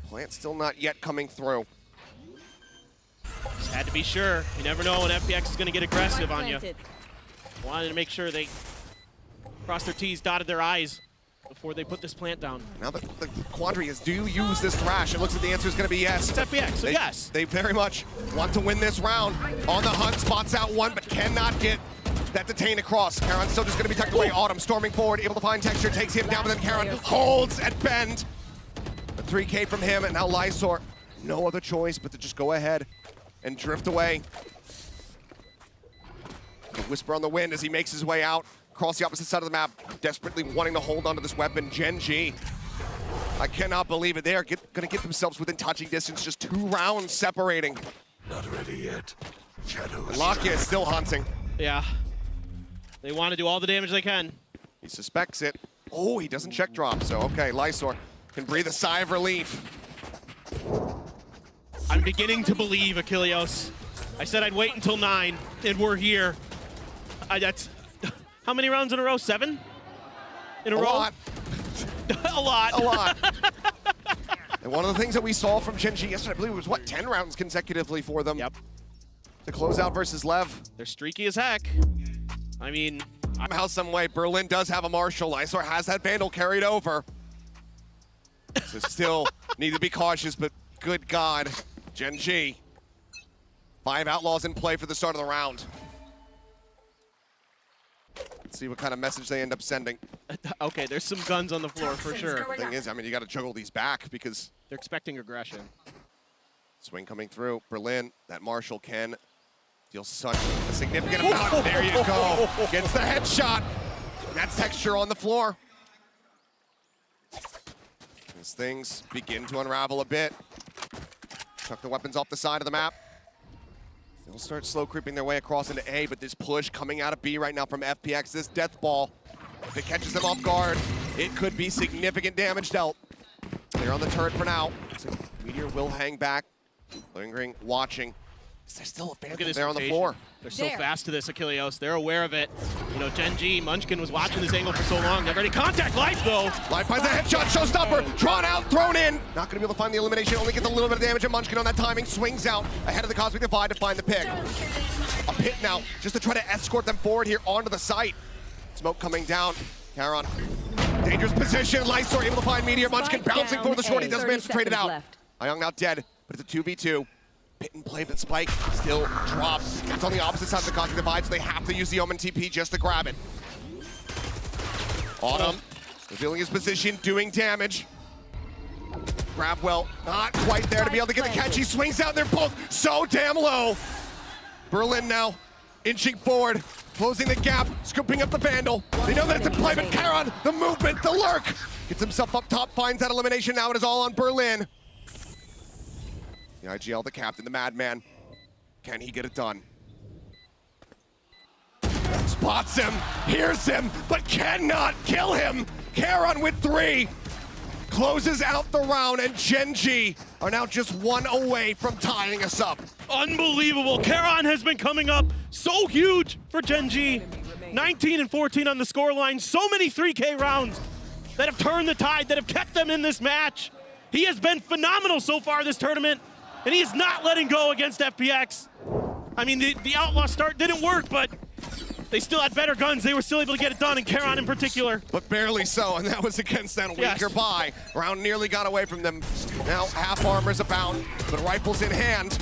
Plant still not yet coming through. Just had to be sure. You never know when FPX is going to get aggressive on you. Wanted to make sure they crossed their T's, dotted their I's before they put this plant down. Now the quandary is, do you use this Thrash? It looks like the answer is going to be yes. It's FPX, so yes. They very much want to win this round. On the hunt, spots out one, but cannot get that detain across. Karan's still just going to be tucked away. Autumn storming forward, able to find Texture, takes him down, but then Karan holds at bend. A 3K from him, and now Lysor no other choice but to just go ahead and drift away. A whisper on the wind as he makes his way out across the opposite side of the map, desperately wanting to hold onto this weapon. GENG, I cannot believe it. They are going to get themselves within touching distance, just 2 rounds separating. Not ready yet. Shadows. Lakia is still hunting. Yeah. They want to do all the damage they can. He suspects it. Oh, he doesn't check drop, so okay, Lysor can breathe a sigh of relief. I'm beginning to believe, Achilleos. I said I'd wait until 9, and we're here. That's how many rounds in a row? 7 in a row? Lot. A lot. A lot. And one of the things that we saw from GENG yesterday, I believe it was, what, 10 rounds consecutively for them? Yep. To close out versus Lev. They're streaky as heck. I mean, Somehow, some way, Berlin does have a Marshal. Lysor has that Vandal carried over. So still need to be cautious, but good God, GENG. 5 Outlaws in play for the start of the round. Let's see what kind of message they end up sending. okay, there's some guns on the floor for sure. Thing is, I mean, you got to juggle these back because They're expecting aggression. swing coming through. Berlin, that Marshal can deal such a significant amount. There you go. Gets the headshot. That's texture on the floor. As things begin to unravel a bit. Chuck the weapons off the side of the map. They'll start slow creeping their way across into A, but this push coming out of B right now from FPX, this death ball, if it catches them off guard, it could be significant damage dealt. They're on the turret for now. So Meteor will hang back, lingering, watching. There's still a Phantom there on the floor. They're so fast to this, Achilleos. They're aware of it. You know, GENG, Munchkin was watching this angle for so long. They've already contact Life, though. Life finds a headshot, showstopper, drawn out, thrown in. Not gonna be able to find the elimination, only gets a little bit of damage, and Munchkin on that timing swings out ahead of the Cosmic Divide to find the pick. A pit now, just to try to escort them forward here onto the site. Smoke coming down, Charon. Dangerous position, Lysor able to find Meteor, Munchkin bouncing for the short, he does manage to trade it out. Ayong now dead, but it's a 2v2. Pit and play, but Spike still drops. It's on the opposite side of the Cosmic Divide, so they have to use the Omen TP just to grab it. Autumn, revealing his position, doing damage. Grabwell, not quite there to be able to get the catch. He swings out, they're both so damn low. Berlin now, inching forward, closing the gap, scooping up the Vandal. They know that it's in play, but Charon, the movement, the lurk, gets himself up top, finds that elimination. Now it is all on Berlin. The IGL, the captain, the madman. Can he get it done? Spots him, hears him, but cannot kill him. Charon with 3. Closes out the round, and GENG are now just 1 away from tying us up. Unbelievable. Charon has been coming up so huge for GENG. 19 and 14 on the scoreline. So many 3K rounds that have turned the tide, that have kept them in this match. He has been phenomenal so far this tournament, and he is not letting go against FPX. I mean, the Outlaw start didn't work, but they still had better guns. They were still able to get it done, and Charon in particular. But barely so, and that was against that weaker buy. Round nearly got away from them. Now half armor's abound, but rifles in hand.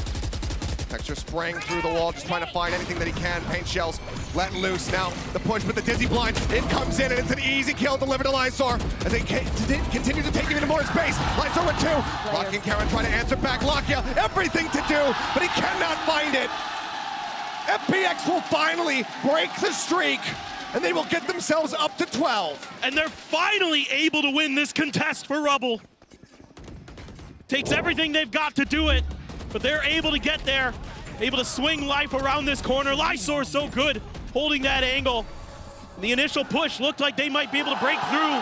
Texture spraying through the wall, just trying to find anything that he can. Paint shells letting loose. Now the push with the Dizzy Blind. It comes in, and it's an easy kill delivered to Lysor as they continue to take him into more space. Lysor with 2. Rocky and Charon trying to answer back. Lakia, everything to do, but he cannot find it. FPX will finally break the streak, and they will get themselves up to 12. And they're finally able to win this contest for Rubble. Takes everything they've got to do it, but they're able to get there, able to swing Life around this corner. Lysor so good holding that angle. The initial push looked like they might be able to break through.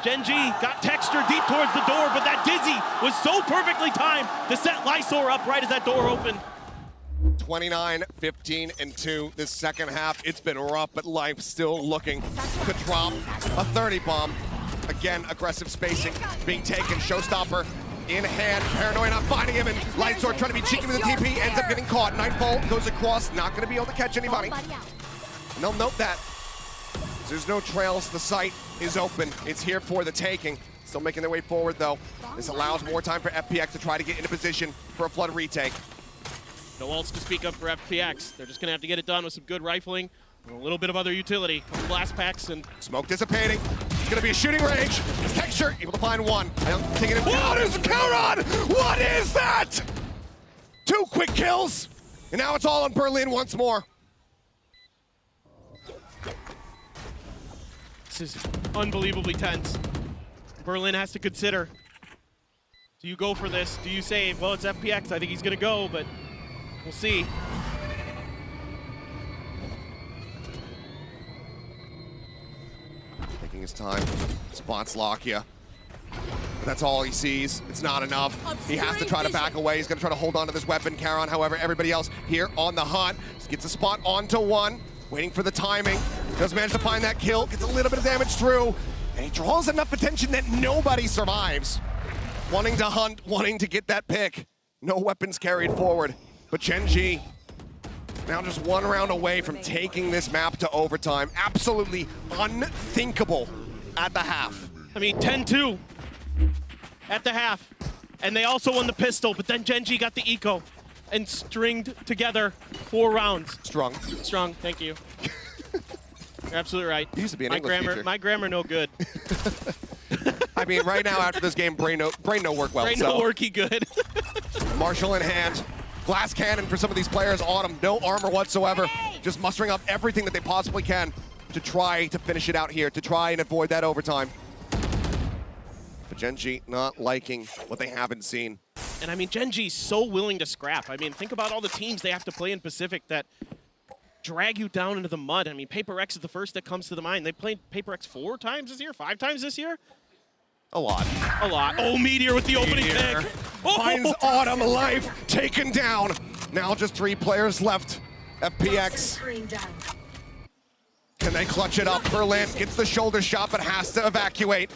GENG got texture deep towards the door, but that Dizzy was so perfectly timed to set Lysor up right as that door opened. 29, 15, and 2 this second half. It's been rough, but Life still looking to drop a 30 bomb. Again, aggressive spacing being taken. Showstopper in hand. Paranoia not finding him, and Lysor trying to be cheeky with the TP, ends up getting caught. Nightfall goes across, not going to be able to catch anybody. And they'll note that. There's no trails, the site is open. It's here for the taking. Still making their way forward, though. This allows more time for FPX to try to get into position for a flood retake. No ults to speak of for FPX. They're just going to have to get it done with some good rifling and a little bit of other utility. Couple blast packs and... Smoke dissipating. It's gonna be a shooting range. His texture, able to find one. Taking it down, there's a counter on! What is that? 2 quick kills, and now it's all on Berlin once more. This is unbelievably tense. Berlin has to consider. Do you go for this? Do you say, well, it's FPX, I think he's gonna go, but we'll see. Taking his time, spots Lakia. But that's all he sees. It's not enough. He has to try to back away. He's gonna try to hold on to this weapon. Charon, however, everybody else here on the hunt. Gets a spot onto one, waiting for the timing. Does manage to find that kill, gets a little bit of damage through, and he draws enough attention that nobody survives. Wanting to hunt, wanting to get that pick. No weapons carried forward, but GENG now just 1 round away from taking this map to overtime. Absolutely unthinkable at the half. I mean, 10-2 at the half. And they also won the pistol, but then GENG got the eco and stringed together 4 rounds. Strong. Strong, thank you. You're absolutely right. You used to be an English teacher. My grammar no good. I mean, right now after this game, brain no work well. Brain no worky good. Marshall in hand. Glass cannon for some of these players on him. No armor whatsoever. Just mustering up everything that they possibly can to try to finish it out here, to try and avoid that overtime. But GENG not liking what they haven't seen. And I mean, GENG's so willing to scrap. I mean, think about all the teams they have to play in Pacific that drag you down into the mud. I mean, FPX is the first that comes to the mind. They played FPX 4 times this year, 5 times this year? A lot. A lot. Oh, Meteor with the opening pick. Oh. Finds Autumn alive, taken down. Now just 3 players left. FPX. Can they clutch it up? Berlin gets the shoulder shot, but has to evacuate.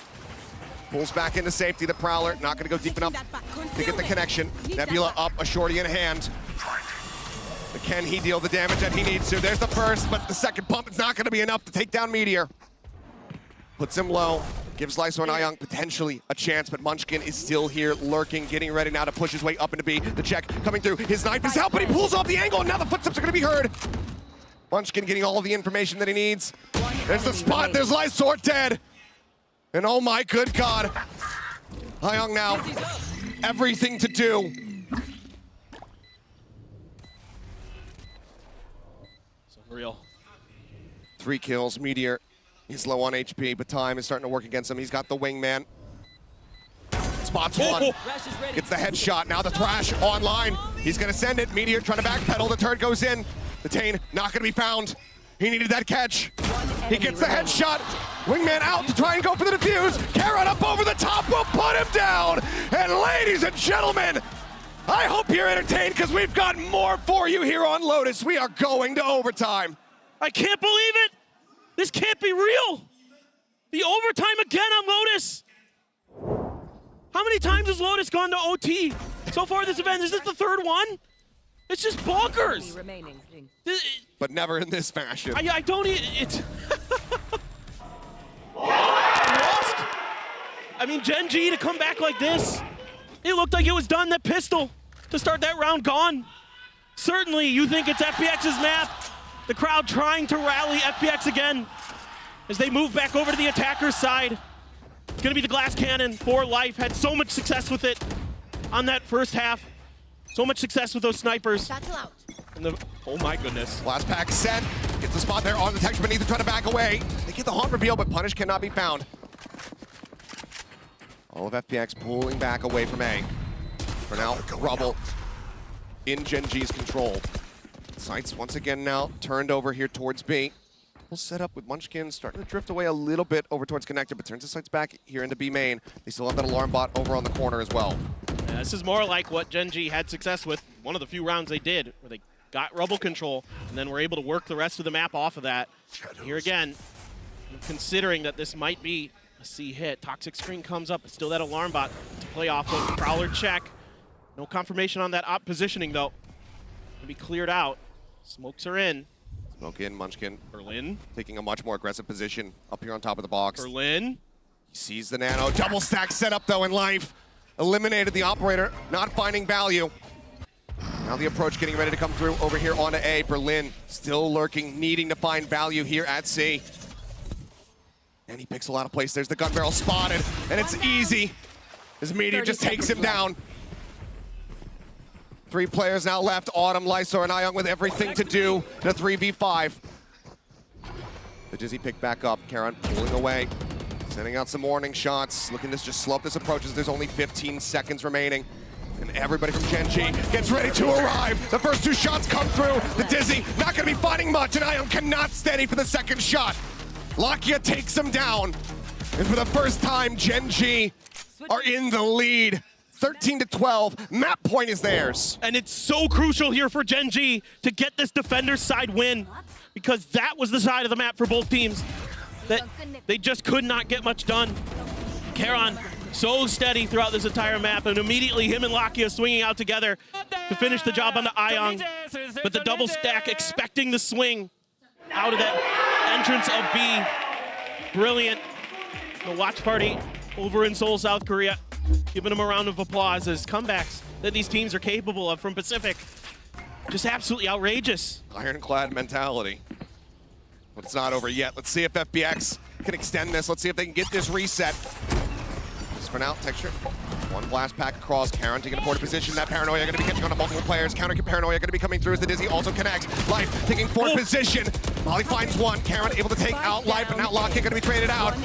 Pulls back into safety, the Prowler. Not gonna go deep enough to get the connection. Nebula up, a shorty in hand. But can he deal the damage that he needs to? There's the first, but the second pump is not gonna be enough to take down Meteor. Puts him low. Gives Lysor and Ayang potentially a chance, but Munchkin is still here lurking, getting ready now to push his way up into B. The check coming through. His knife is out, but he pulls off the angle, and now the footsteps are going to be heard. Munchkin getting all of the information that he needs. There's the spot. There's Lysor dead. And oh my good God. Ayang now. Everything to do. So real. 3 kills. Meteor. He's low on HP, but time is starting to work against him. He's got the wingman. Spots one. Gets the headshot. Now the Thrash online. He's going to send it. Meteor trying to backpedal. The turret goes in. The Tane not going to be found. He needed that catch. He gets the headshot. Wingman out to try and go for the defuse. Charon up over the top will put him down. And ladies and gentlemen, I hope you're entertained because we've got more for you here on Lotus. We are going to overtime. I can't believe it. This can't be real. The overtime again on Lotus. How many times has Lotus gone to OT so far this event? Is this the 3rd one? It's just bonkers. But never in this fashion. I don't it's lost. I mean, GENG to come back like this. It looked like it was done. That pistol to start that round gone. Certainly you think it's FPX's map. The crowd trying to rally FPX again as they move back over to the attacker's side. It's gonna be the glass cannon for life. Had so much success with it on that first half. So much success with those snipers. And oh my goodness. Last pack set. Gets the spot there on the texture, but needs to try to back away. They get the haunt reveal, but Punish cannot be found. All of FPX pulling back away from A. For now, Rubble in GENG's control. Sights once again now turned over here towards B. We'll set up with Munchkin starting to drift away a little bit over towards Connector, but turns the sights back here into B main. They still have that alarm bot over on the corner as well. Yeah, this is more like what GENG had success with. One of the few rounds they did, where they got Rubble control, and then were able to work the rest of the map off of that. Here again, considering that this might be a C hit. Toxic screen comes up, still that alarm bot to play off of. Prowler check. No confirmation on that op positioning though. Gonna be cleared out. Smokes are in. Smoke in, Munchkin. Berlin. Taking a much more aggressive position up here on top of the box. Berlin. He sees the nano. Double stack set up though in life. Eliminated the operator, not finding value. Now the approach getting ready to come through over here onto A. Berlin still lurking, needing to find value here at C. And he picks a lot of plays. There's the gun barrel spotted, and it's easy. As Meteor just takes him down. 3 players now left. Autumn, Lysor, and Ion with everything to do in a 3v5. The Dizzy pick back up. Karan pulling away. Sending out some warning shots. Looking to just slow up this approach as there's only 15 seconds remaining. And everybody from GENG gets ready to arrive. The first 2 shots come through. The Dizzy not going to be finding much, and Ion cannot steady for the second shot. Lakia takes him down. And for the first time, GENG are in the lead. 13-12, map point is theirs. And it's so crucial here for GENG to get this defender's side win, because that was the side of the map for both teams that they just could not get much done. Karan so steady throughout this entire map, and immediately him and Lakia swinging out together to finish the job on the Ion. But the double stack expecting the swing out of that entrance of B. Brilliant. The watch party over in Seoul, South Korea, giving them a round of applause as comebacks that these teams are capable of from Pacific. Just absolutely outrageous. Ironclad mentality. But it's not over yet. Let's see if FPX can extend this. Let's see if they can get this reset. Just for now, Texture. 1 blast pack across. Karan taking a forward position. That Paranoia going to be catching on to multiple players. Counter Paranoia going to be coming through as the Dizzy also connects. Life taking forward position. Molly finds 1. Karan able to take out Life, but now Lakia going to be traded out.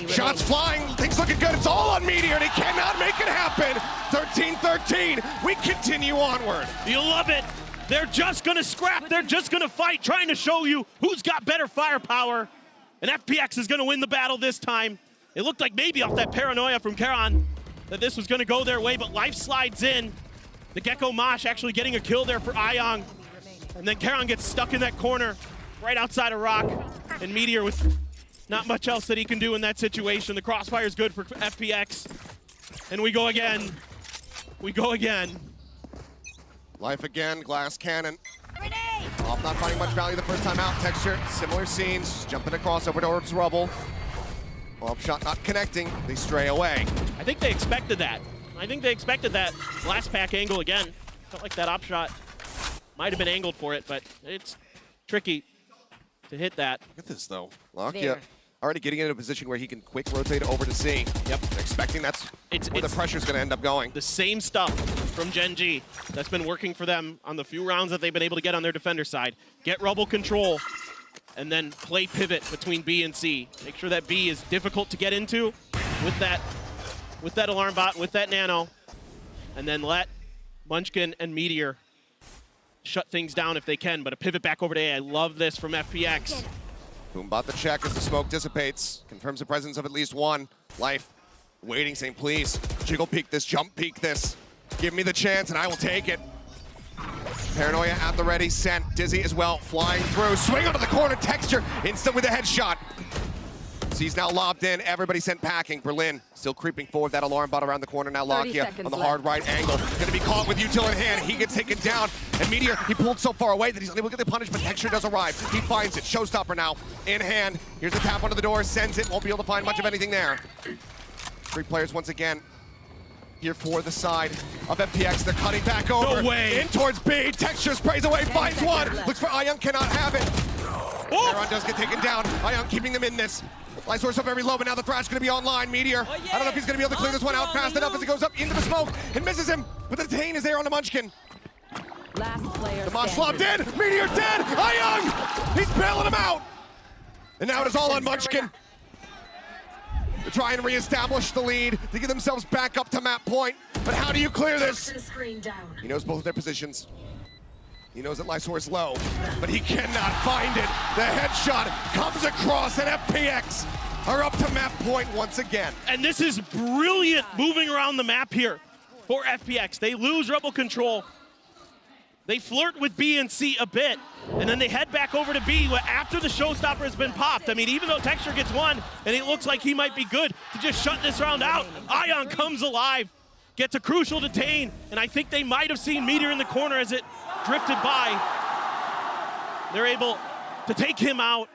Shots flying. Things looking good. It's all on Meteor, and he cannot make it happen. 13-13. We continue onward. You'll love it. They're just going to scrap. They're just going to fight, trying to show you who's got better firepower. And FPX is going to win the battle this time. It looked like maybe off that Paranoia from Karan that this was going to go their way, but Life slides in. The Gecko Mosh actually getting a kill there for Ion. And then Karan gets stuck in that corner right outside of Rock. And Meteor with not much else that he can do in that situation. The crossfire is good for FPX. And we go again. We go again. Life again, glass cannon. Off not finding much value the first time out. Texture, similar scenes, jumping across over towards Rubble. Off shot not connecting, they stray away. I think they expected that. I think they expected that last pack angle again. Felt like that op shot might have been angled for it, but it's tricky to hit that. Look at this though. Lakia already getting into a position where he can quick rotate over to C. Yep. Expecting that's where the pressure's going to end up going. The same stuff from GENG that's been working for them on the few rounds that they've been able to get on their defender side. Get Rubble control, and then play pivot between B and C. Make sure that B is difficult to get into with that alarm bot, with that nano, and then let Munchkin and Meteor shut things down if they can, but a pivot back over to A. I love this from FPX. Boombot the check as the smoke dissipates. Confirms the presence of at least 1. Life waiting, saying, please, jiggle peek this, jump peek this. Give me the chance and I will take it. Paranoia at the ready, sent. Dizzy as well, flying through. Swing onto the corner, Texture, instant with a headshot. C's now lobbed in, everybody sent packing. Berlin still creeping forward, that alarm bot around the corner. Now Lakia on the hard right angle. Gonna be caught with Util in hand, he gets taken down. And Meteor, he pulled so far away that he's unable to get the punish, but Texture does arrive. He finds it, showstopper now, in hand. Here's a tap onto the door, sends it, won't be able to find much of anything there. 3 players once again here for the side of FPX. They're cutting back over. No way. In towards B, Texture sprays away, finds 1. Looks for Ion, cannot have it. Karan does get taken down. Ion keeping them in this. Light source up very low, but now the Thrash going to be online. Meteor, I don't know if he's going to be able to clear this one out fast enough as he goes up into the smoke and misses him. But the detain is there on the Munchkin. Last player The Mosh lobbed in. Meteor dead. Ion, he's bailing him out. And now it is all on Munchkin to try and reestablish the lead, to get themselves back up to map point. But how do you clear this? He knows both of their positions. He knows that Lysor is low, but he cannot find it. The headshot comes across, and FPX are up to map point once again. And this is brilliant moving around the map here for FPX. They lose Rebel control. They flirt with B and C a bit, and then they head back over to B after the showstopper has been popped. I mean, even though Texture gets 1, and it looks like he might be good to just shut this round out, Ion comes alive, gets a crucial detain, and I think they might have seen Meteor in the corner as it drifted by. They're able to take him out,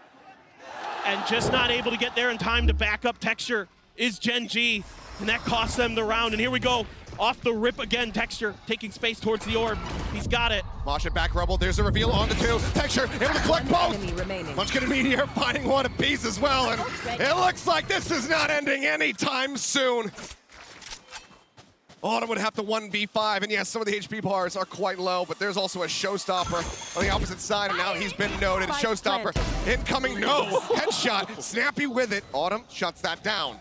and just not able to get there in time to back up Texture is GENG, and that costs them the round. And here we go, Off the rip again, Texture taking space towards the orb. He's got it. Mosh it back, Rebel. There's a reveal on the two. Texture able to collect both. Enemy remaining. Munchkin and Meteor finding one apiece as well, and it looks like this is not ending anytime soon. Autumn would have to 1v5, and yes, some of the HP bars are quite low, but there's also a showstopper on the opposite side, and now he's been noted. Showstopper incoming, no! Headshot, Snappy with it. Autumn shuts that down.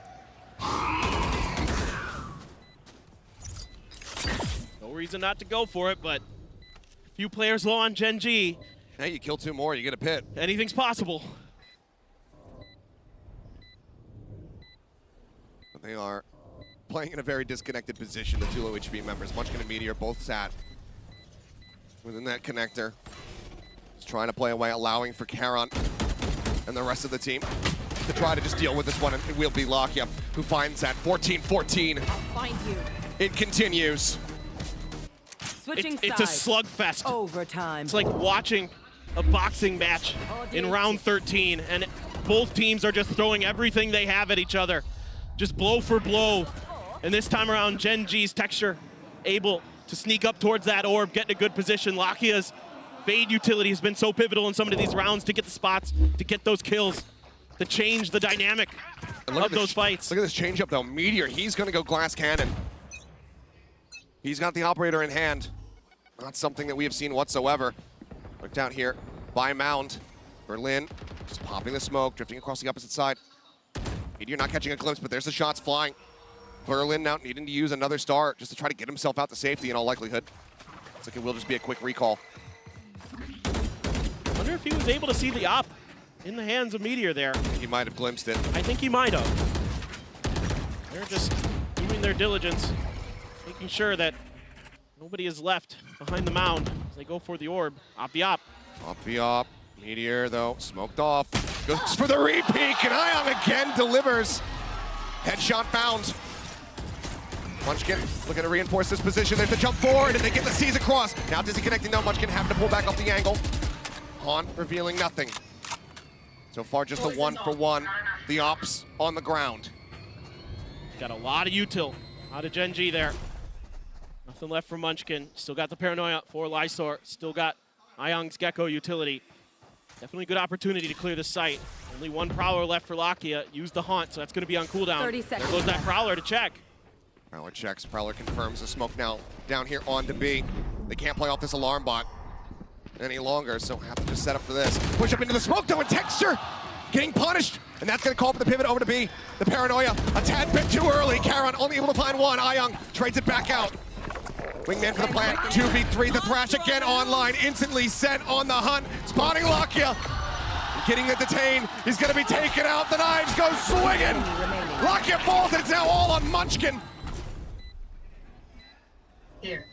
No reason not to go for it, but a few players low on GENG. Hey, you kill two more, you get a pit. Anything's possible. But they are playing in a very disconnected position, the two low HP members. Munchkin and Meteor both sat within that connector. Just trying to play away, allowing for Karon and the rest of the team to try to just deal with this one, and it will be Lakia who finds that 14-14. I'll find you. It continues. Switching It's a sides. slugfest. Overtime. It's like watching a boxing match in round 13, and both teams are just throwing everything they have at each other, just blow for blow. And this time around, GENG's Texture able to sneak up towards that orb, get in a good position. Lakia's fade utility has been so pivotal in some of these rounds to get the spots, to get those kills, to change the dynamic of those fights. Look at this change up though. Meteor, he's gonna go glass cannon. He's got the operator in hand. Not something that we have seen whatsoever. Looked out here by Mound. Berlin just popping the smoke, drifting across the opposite side. Meteor not catching a glimpse, but there's the shots flying. Berlin now needing to use another star just to try to get himself out to safety in all likelihood. Looks like it will just be a quick recall. I wonder if he was able to see the op in the hands of Meteor there. He might have glimpsed it. I think he might have. They're just doing their diligence, making sure that nobody is left behind the mound as they go for the orb. Op the op. Off the op. Meteor though, smoked off. Goes for the repeat, and Ion again delivers. Headshot bound. Munchkin looking to reinforce this position. There's the jump forward, and they get the C's across. Now Dizzy connecting though. Munchkin having to pull back off the angle. Han revealing nothing. So far, just a 1-for-1. The ops on the ground. Got a lot of util out of GENG there. Nothing left for Munchkin. Still got the paranoia for Lysor. Still got Iong's Gecko utility. Definitely a good opportunity to clear the site. Only one Prowler left for Lakia. Use the Haunt, so that's going to be on cooldown. 30 seconds. There goes that Prowler to check. Prowler checks. Prowler confirms the smoke now down here on to B. They can't play off this alarm bot any longer, so have to just set up for this. Push up into the smoke though, and Texture getting punished, and that's going to call for the pivot over to B. The paranoia a tad bit too early. Karon only able to find one. Iong trades it back out. Wingman for the plant. 2v3. The Thrash again online. Instantly set on the hunt. Spotting Lakia. Getting it detained. He's going to be taken out. The knives go swinging. Lakia falls, and it's now all on Munchkin. Here.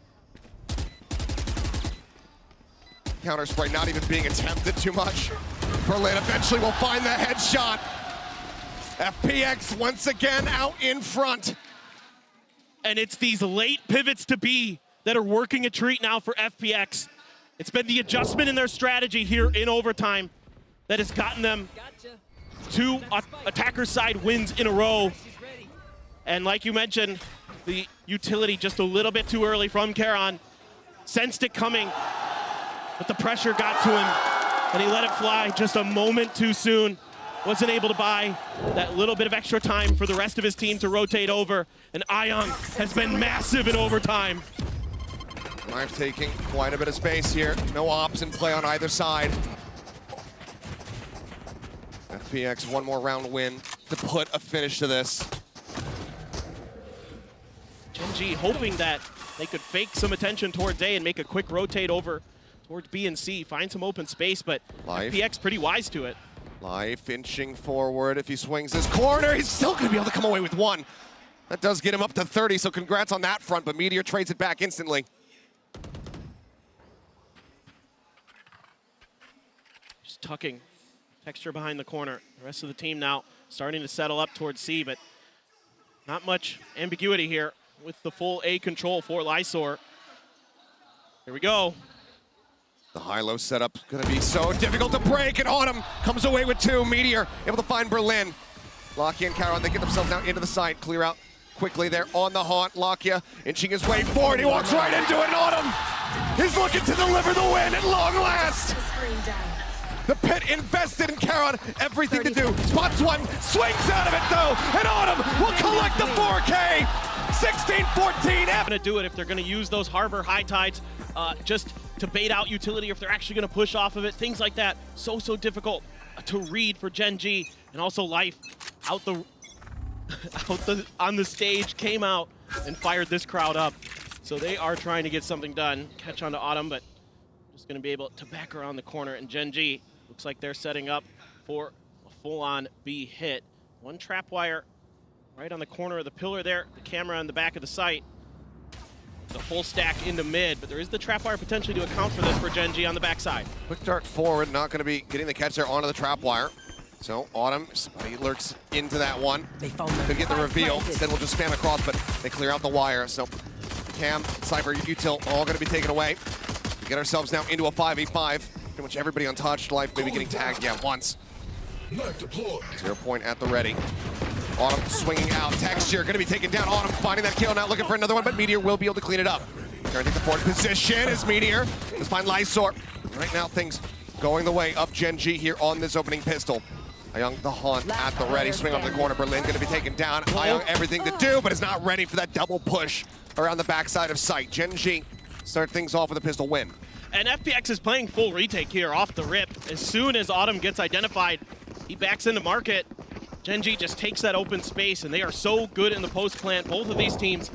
Counter spray not even being attempted too much. Berlin eventually will find the headshot. FPX once again out in front. And it's these late pivots to B that are working a treat now for FPX. It's been the adjustment in their strategy here in overtime that has gotten them two attacker side wins in a row. And like you mentioned, the utility just a little bit too early from Karon. Sensed it coming, but the pressure got to him, and he let it fly just a moment too soon. Wasn't able to buy that little bit of extra time for the rest of his team to rotate over, and Ion has been massive in overtime. Knife taking quite a bit of space here. No ops in play on either side. FPX one more round win to put a finish to this. GENG hoping that they could fake some attention towards A and make a quick rotate over towards B and C, find some open space, but FPX pretty wise to it. Life inching forward. If he swings his corner, he's still going to be able to come away with one. That does get him up to 30, so congrats on that front, but Meteor trades it back instantly. Just tucking Texture behind the corner. The rest of the team now starting to settle up towards C, but not much ambiguity here with the full A control for Lysor. Here we go. The high-low setup gonna be so difficult to break, and Autumn comes away with two. Meteor able to find Berlin. Lakia and Karon, they get themselves now into the site, clear out quickly. They're on the haunt. Lakia inching his way forward. He walks right into it, and Autumn is looking to deliver the win at long last. The pit invested in Caron, everything to do. Spots one, swings out of it though, and Autumn will collect the 4K. 16-14. Gonna do it if they're gonna use those harbor high tides just to bait out utility, if they're actually gonna push off of it, things like that. So difficult to read for GENG, and also Life on the stage came out and fired this crowd up. So they are trying to get something done. Catch on to Autumn, but just gonna be able to back around the corner, and GENG looks like they're setting up for a full-on B hit. One trap wire right on the corner of the pillar there, the camera on the back of the site. The full stack into mid, but there is the trap wire potentially to account for this for GENG on the backside. Quick dart forward, not going to be getting the catch there onto the trap wire. So Autumn, he lurks into that one. Could get the reveal. Instead we'll just spam across, but they clear out the wire. So Cam, Cypher, Util, all going to be taken away. We get ourselves now into a 5v5. Pretty much everybody untouched. Life maybe getting tagged, once. 0 point at the ready. Autumn swinging out. Texture going to be taken down. Autumn finding that kill, now looking for another one, but Meteor will be able to clean it up. Trying to take the forward position as Meteor does find Lysor. Right now things going the way of GENG here on this opening pistol. Ayong the haunt at the ready. Swing up the corner. Berlin going to be taken down. Ayong everything to do, but is not ready for that double push around the backside of sight. GENG start things off with a pistol win. And FPX is playing full retake here off the rip. As soon as Autumn gets identified, he backs into market. GENG just takes that open space, and they are so good in the post plant. Both of these teams,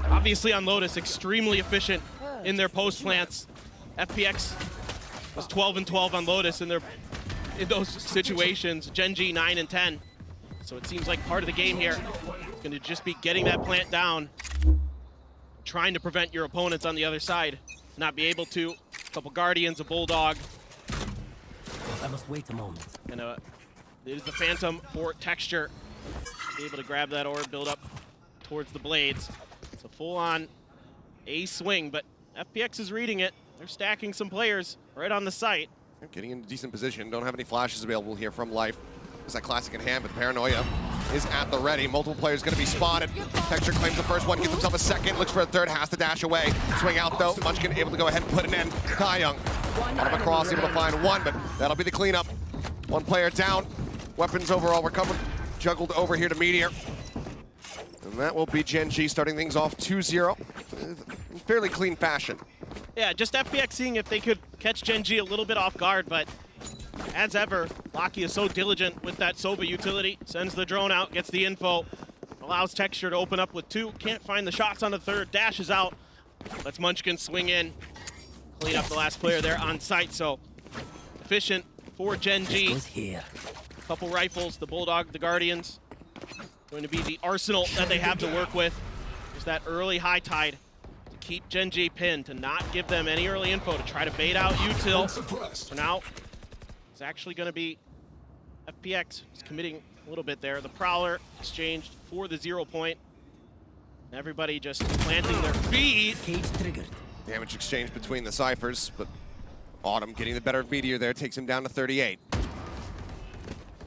obviously on Lotus, extremely efficient in their post plants. FPX was 12-12 on Lotus in those situations. GENG 9-10. So it seems like part of the game here is going to just be getting that plant down, trying to prevent your opponents on the other side not be able to. A couple Guardians, a Bulldog. I must wait a moment. And it is the Phantom for Texture. Be able to grab that orb, build up towards the blades. It's a full-on A swing, but FPX is reading it. They're stacking some players right on the site. Getting into decent position. Don't have any flashes available here from Life. There's that classic in hand, but Paranoia is at the ready. Multiple players going to be spotted. Texture claims the first one, gets himself a second, looks for a third, has to dash away. Swing out though. Munchkin able to go ahead and put an end. Young on him across, able to find one, but that'll be the cleanup. One player down. Weapons overall recovered. Juggled over here to Meteor. And that will be GENG starting things off 2-0 in fairly clean fashion. Yeah, just FPX seeing if they could catch GENG a little bit off guard, but as ever, Lakia is so diligent with that Sova utility. Sends the drone out, gets the info, allows Texture to open up with two. Can't find the shots on the third, dashes out. Lets Munchkin swing in, clean up the last player there on site. So efficient for GENG. Couple rifles, the Bulldog, the Guardians. Going to be the arsenal that they have to work with. There's that early high tide to keep GENG pinned, to not give them any early info, to try to bait out Util. For now, it's actually going to be FPX who's committing a little bit there. The Prowler exchanged for the 0 point. Everybody just planting their feet. Damage exchange between the Cyphers, but Autumn getting the better of Meteor there, takes him down to 38.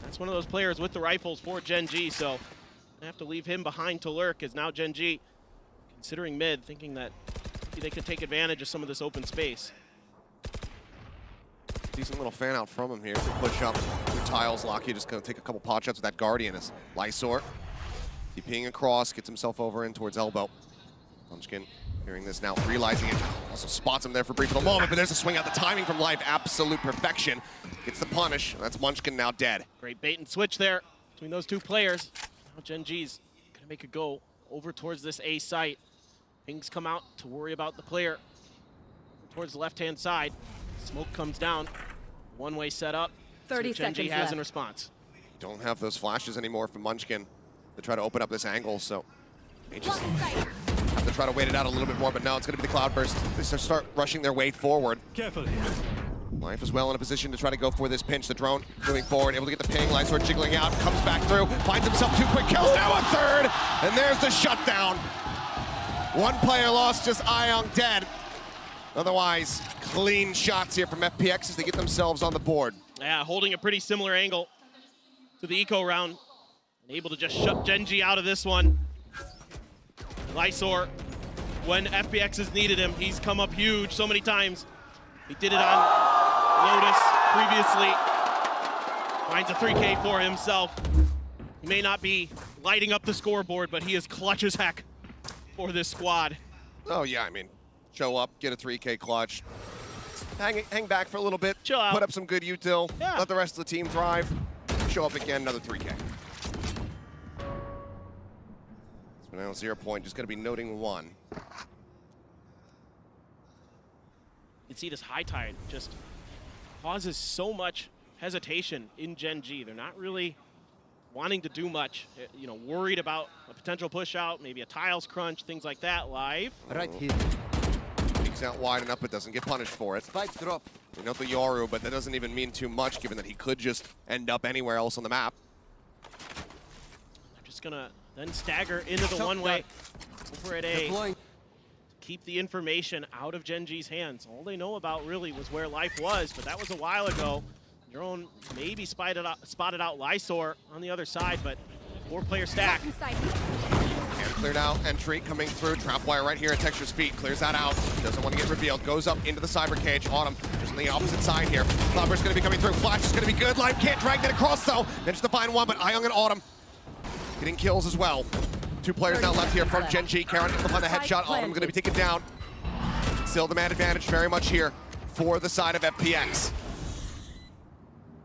That's one of those players with the rifles for GENG, so I have to leave him behind to lurk, as now GENG considering mid, thinking that maybe they could take advantage of some of this open space. Decent little fan out from him here to push up through tiles. Lakia just going to take a couple pot shots with that Guardian as Lysor TPing across, gets himself over in towards elbow. Munchkin hearing this now, realizing it, also spots him there for a brief little moment, but there's a swing out. The timing from Life, absolute perfection. Gets the punish. That's Munchkin now dead. Great bait and switch there between those two players. Now GENG's gonna make a go over towards this A site. Pings come out to worry about the player towards the left-hand side. Smoke comes down. One-way setup. 30 GENG seconds has left. in response. Don't have those flashes anymore from Munchkin to try to open up this angle, so they just have to try to wait it out a little bit more, but no, it's going to be the Cloudburst. They start rushing their way forward. Careful. Life is well in a position to try to go for this pinch. The drone moving forward, able to get the ping. Lysor jiggling out, comes back through, finds himself 2 quick kills, now a third, and there's the shutdown. One player lost, just Ayong dead. Otherwise, clean shots here from FPX as they get themselves on the board. Yeah, holding a pretty similar angle to the eco round. And able to just shut GENG out of this one. Lysor, when FPX has needed him, he's come up huge so many times. He did it on Lotus previously. Finds a 3K for himself. He may not be lighting up the scoreboard, but he is clutch as heck for this squad. Oh yeah, I mean, show up, get a 3K clutch, hang back for a little bit, Chill out. put up some good util, Yeah. let the rest of the team thrive, show up again, another 3K. So now 0 point, just gonna be noting 1. You can see this high tide just causes so much hesitation in Gen G. They're not really wanting to do much, you know, worried about a potential push out, maybe a tiles crunch, things like that live. Right here. Peeks out wide enough, but doesn't get punished for it. Spike drop. We know the Yoru, but that doesn't even mean too much given that he could just end up anywhere else on the map. They're just gonna then stagger into the Shot one-way over at A. Deploying. Keep the information out of Gen G's hands. All they know about really was where Life was, but that was a while ago. Drone maybe spotted out Lysor on the other side, but 4-player stack. And cleared out, entry coming through, trap wire right here at Texture's feet, clears that out, doesn't want to get revealed, goes up into the cyber cage. Autumn just on the opposite side here. Cloudburst's going to be coming through, Flash is going to be good, Life can't drag that across though. Managed to find one, but Ion and Autumn getting kills as well. 2 players now left here from Gen G. Karen able to find the headshot, Autumn going to be taken down. Still the man advantage very much here for the side of FPX.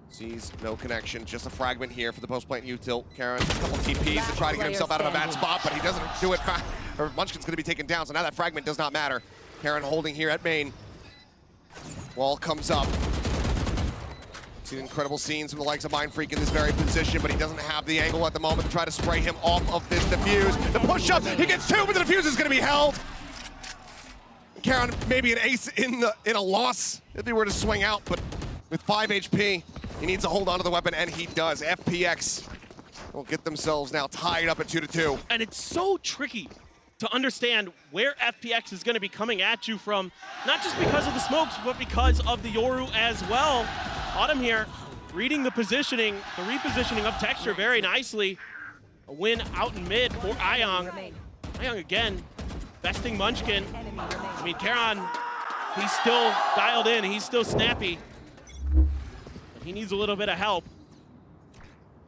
Sees no connection, just a fragment here for the post-plant util. Karen, a couple TPs to try to get himself out of a bad spot, but he doesn't do it fast. Or Munchkin's gonna be taken down, so now that fragment does not matter. Karen holding here at main. Wall comes up. Seen incredible scenes from the likes of Mind Freak in this very position, but he doesn't have the angle at the moment to try to spray him off of this defuse. The push-up, he gets 2, but the defuse is gonna be held. Karen, maybe an ace in a loss if he were to swing out, but with 5 HP, he needs to hold on to the weapon, and he does. FPX will get themselves now tied up at 2-2. And it's so tricky to understand where FPX is going to be coming at you from, not just because of the smokes, but because of the Yoru as well. Autumn here, reading the positioning, the repositioning of Texture very nicely. A win out in mid for Ion. Ion again, besting Munchkin. I mean, Karan, he's still dialed in, he's still snappy. He needs a little bit of help.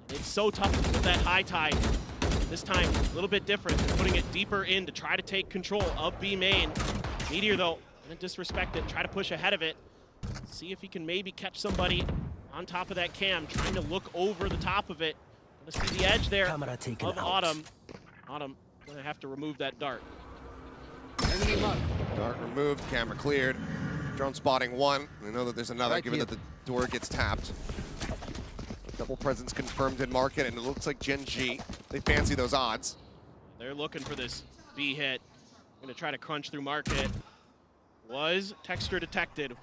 It's so tough with that high tide. This time, a little bit different. They're putting it deeper in to try to take control of B main. Meteor, though, gonna disrespect it, try to push ahead of it. See if he can maybe catch somebody on top of that cam, trying to look over the top of it. Gonna see the edge there Camera taken of out. Autumn. Autumn gonna have to remove that dart. Dart removed, camera cleared. Drone spotting 1. We know that there's another, Right given here. that the door gets tapped. Double presence confirmed in market, and it looks like Gen G, they fancy those odds. They're looking for this B hit. Gonna try to crunch through market. Was Texture detected?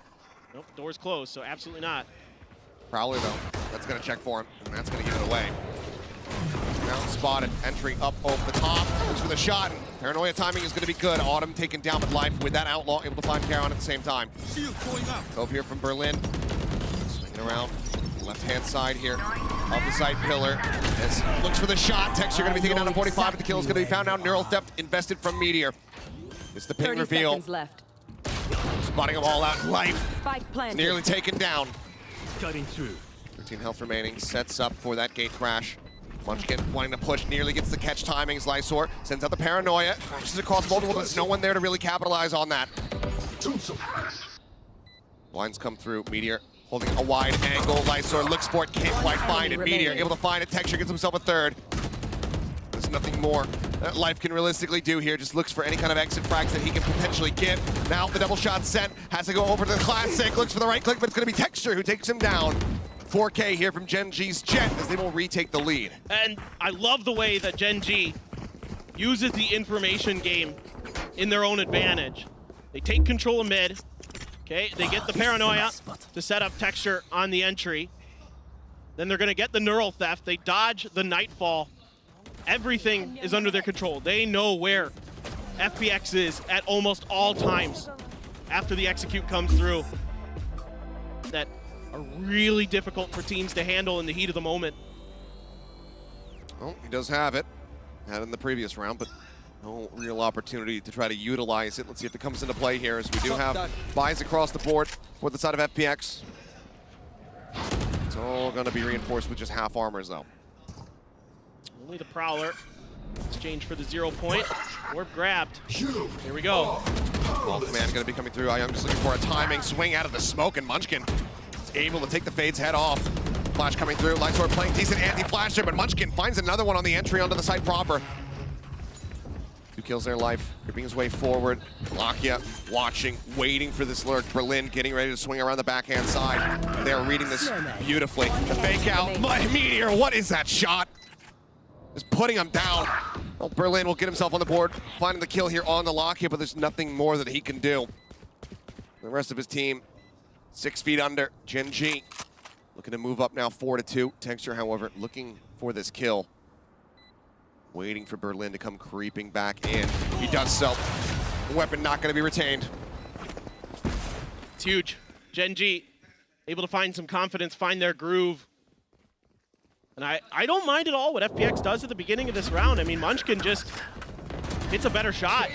Nope, door's closed, so absolutely not. Prowler though, that's gonna check for him, and that's gonna give it away. Now spotted, entry up over the top, looks for the shot, and Paranoia timing is gonna be good. Autumn taken down with Life with that outlaw, able to find Karon at the same time. Cove here from Berlin, swinging around, left-hand side here of the side pillar. As looks for the shot, Texture gonna be taken down to 45, but the kill is gonna be found now. Neural Theft invested from Meteor. It's the ping 30 reveal. seconds left. Spotting them all out. Life Spike planted. nearly taken down. Cutting through. 13 health remaining, sets up for that gate crash. Munchkin wanting to push, nearly gets the catch timing as Lysor sends out the Paranoia, crashes across multiple, but there's no one there to really capitalize on that. Blinds come through, Meteor holding a wide angle, Lysor looks for it, can't quite find it. Meteor able to find it, Texture gets himself a 3rd. There's nothing more that Life can realistically do here, just looks for any kind of exit frags that he can potentially get. Now the double shot sent, has to go over to the Classic, looks for the right click, but it's gonna be Texture who takes him down. 4K here from Gen G's Jet as they will retake the lead. And I love the way that Gen G uses the information game in their own advantage. They take control of mid, okay? They get the Paranoia to set up Texture on the entry. Then they're gonna get the Neural Theft. They dodge the Nightfall. Everything is under their control. They know where FPX is at almost all times after the execute comes through. That are really difficult for teams to handle in the heat of the moment. Well, he does have it. Had it in the previous round, but No real opportunity to try to utilize it. Let's see if it comes into play here, as we do have buys across the board for the side of FPX. It's all going to be reinforced with just half armors, though. Only the Prowler. Exchange for the 0 point. Orb grabbed. Here we go. Ball command going to be coming through. Young just looking for a timing swing out of the smoke, and Munchkin is able to take the Fade's head off. Flash coming through. Lightsword playing decent anti-flash there, but Munchkin finds another one on the entry onto the site proper. 2 kills their life, creeping his way forward. Lakia watching, waiting for this lurk. Berlin getting ready to swing around the backhand side. They're reading this beautifully. The fake out. Meteor, what is that shot? Just putting him down. Well, Berlin will get himself on the board, finding the kill here on the Lakia, but there's nothing more that he can do. The rest of his team, 6 feet under. GENG looking to move up now 4-2. Texture, however, looking for this kill. Waiting for Berlin to come creeping back in. He does so. The weapon not going to be retained. It's huge. GENG able to find some confidence, find their groove. And I don't mind at all what FPX does at the beginning of this round. I mean, Munchkin just hits a better shot.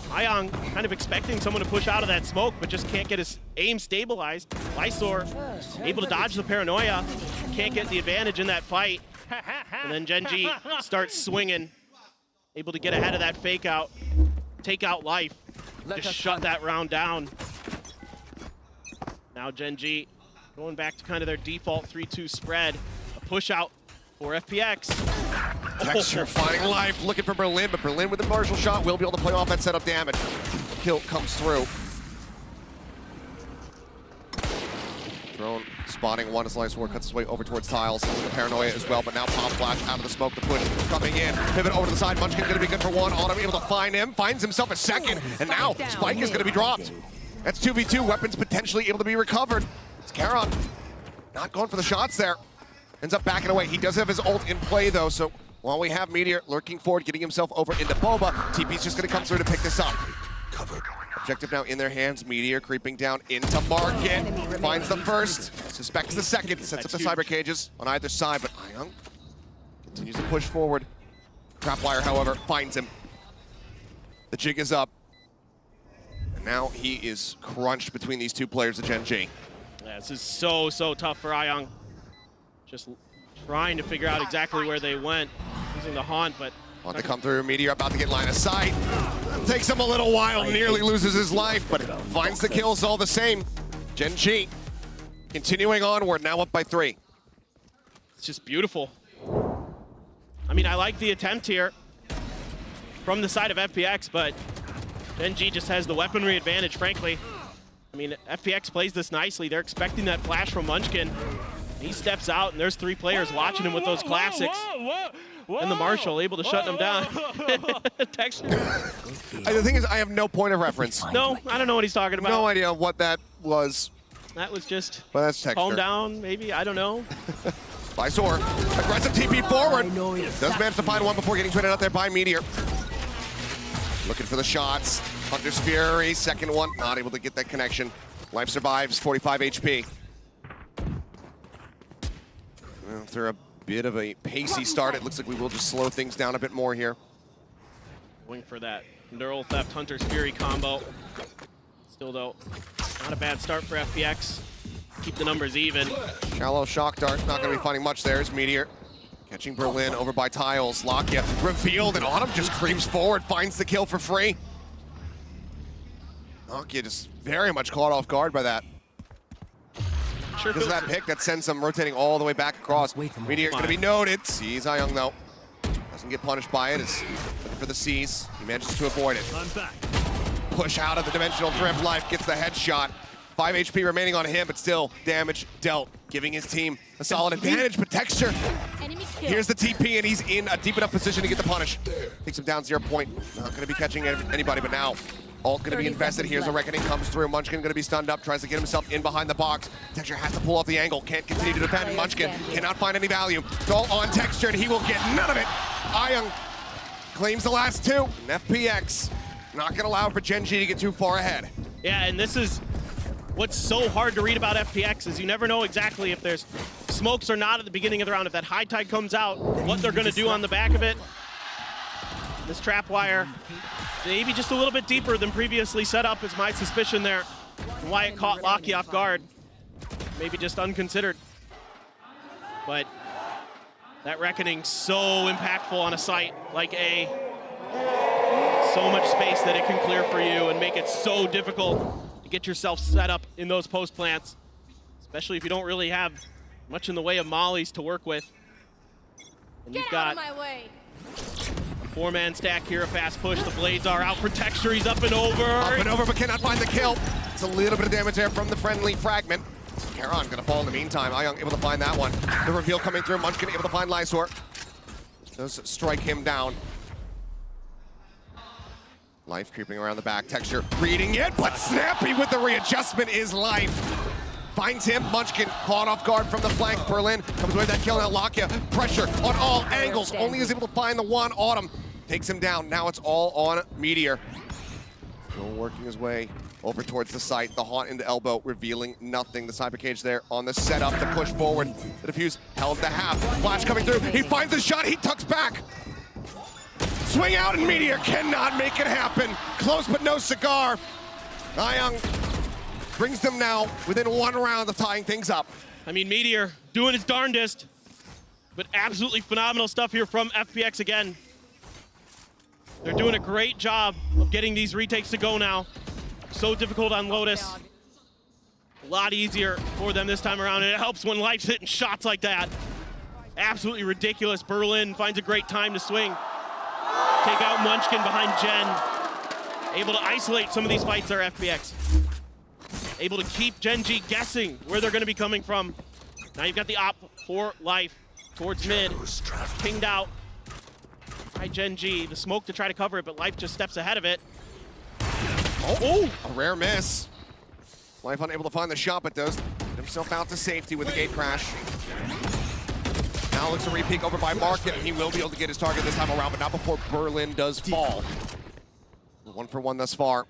Ayang kind of expecting someone to push out of that smoke, but just can't get his aim stabilized. Lysor able to dodge the paranoia. Can't get the advantage in that fight. And then GENG starts swinging. Able to get ahead of that fake out. Take out life. Just shut that round down. Now GENG going back to kind of their default 3-2 spread. A push out for FPX. Texture finding life, looking for Berlin, but Berlin with a martial shot will be able to play off that setup damage. Kill comes through. Drone spotting one as Lightsword cuts his way over towards tiles. The paranoia as well, but now Pop Flash out of the smoke. The push coming in. Pivot over to the side. Munchkin going to be good for one. Autumn able to find him. Finds himself a second. And now Spike is going to be dropped. That's 2v2. Weapons potentially able to be recovered. It's Charon not going for the shots there. Ends up backing away. He does have his ult in play, though, so while we have Meteor lurking forward, getting himself over into Boba, TP's just going to come through to pick this up. Objective now in their hands. Meteor creeping down into market. Finds the first. Suspects the second. Sets up the cyber cages on either side, but Ayang continues to push forward. Trapwire, however, finds him. The jig is up. And now he is crunched between these 2 players of GENG. Yeah, this is so tough for Ayang. Just trying to figure out exactly where they went. Using the haunt, but... Want to come through. Meteor about to get line of sight. Takes him a little while, nearly loses his life, but finds the kills all the same. GENG continuing onward, now up by 3. It's just beautiful. I mean, I like the attempt here from the side of FPX, but GENG just has the weaponry advantage, frankly. I mean, FPX plays this nicely. They're expecting that flash from Munchkin. He steps out, and there's 3 players watching him with those classics. And the Marshal able to shut them down. Texture. The thing is, I have no point of reference. No, I don't know what he's talking about. No idea what that was. That was just but that's Texture. Calm down, maybe. I don't know. Lysor, aggressive TP forward. Does manage to find one before getting traded out there by Meteor. Looking for the shots. Hunter's Fury, second one, not able to get that connection. Life survives, 45 HP. After a bit of a pacey start, it looks like we will just slow things down a bit more here. Going for that Neural Theft Hunter's Fury combo. Still though, not a bad start for FPX. Keep the numbers even. Shallow shock dart, not going to be finding much there. Is Meteor catching Berlin over by tiles. Lakia revealed, and Autumn just creeps forward, finds the kill for free. Lakia just very much caught off guard by that. Sure because of that pick that sends him rotating all the way back across. Meteor going to be noted. Sees Ayang though. Doesn't get punished by it. Is looking for the C's. He manages to avoid it. I'm back. Push out of the dimensional drift. Life gets the headshot. 5 HP remaining on him, but still damage dealt, giving his team a solid advantage. But Texture, here's the TP, and he's in a deep enough position to get the punish. Takes him down 0 point. Not going to be catching anybody, but now ult going to be invested. Here's the reckoning comes through. Munchkin going to be stunned up, tries to get himself in behind the box. Texture has to pull off the angle, can't continue to defend. Munchkin cannot find any value. It's all on Texture, and he will get none of it. Ayang claims the last 2. And FPX not going to allow for GENG to get too far ahead. Yeah, and this is what's so hard to read about FPX is you never know exactly if there's smokes or not at the beginning of the round. If that high tide comes out, what they're going to do on the back of it. This trap wire, maybe just a little bit deeper than previously set up is my suspicion there. And why it caught Locky off guard. Maybe just unconsidered. But that Reckoning so impactful on a site like A. So much space that it can clear for you and make it so difficult to get yourself set up in those post plants. Especially if you don't really have much in the way of mollies to work with. And you've got my way. a four-man stack here, a fast push. The blades are out for Texture. He's up and over. Up and over, but cannot find the kill. It's a little bit of damage there from the friendly fragment. Karon gonna fall in the meantime. Ayong able to find that one. The reveal coming through. Munchkin able to find Lysor. Does strike him down. Life creeping around the back. Texture reading it, but Snappy with the readjustment is Life. Finds him. Munchkin caught off guard from the flank. Berlin comes away with that kill. Now Lakia, pressure on all angles. Only is able to find the one. Autumn takes him down. Now it's all on Meteor. Still working his way over towards the site. The haunt into elbow, revealing nothing. The cyber cage there on the setup to push forward. The defuse held to half. Flash coming through. He finds a shot. He tucks back. Swing out, and Meteor cannot make it happen. Close but no cigar. Ayong brings them now within one round of tying things up. I mean, Meteor doing his darndest, but absolutely phenomenal stuff here from FPX again. They're doing a great job of getting these retakes to go now. So difficult on Lotus. A lot easier for them this time around, and it helps when Life's hitting shots like that. Absolutely ridiculous. Berlin finds a great time to swing. Take out Munchkin behind Gen. Able to isolate some of these fights are FPX. Able to keep GENG guessing where they're going to be coming from. Now you've got the op for Life towards mid. Pinged out by GENG. The smoke to try to cover it, but Life just steps ahead of it. Oh, a rare miss. Life unable to find the shot, but does get himself out to safety with the gate crash. Now looks to re-peek over by Market, and he will be able to get his target this time around, but not before Berlin does fall. 1 for 1 thus far.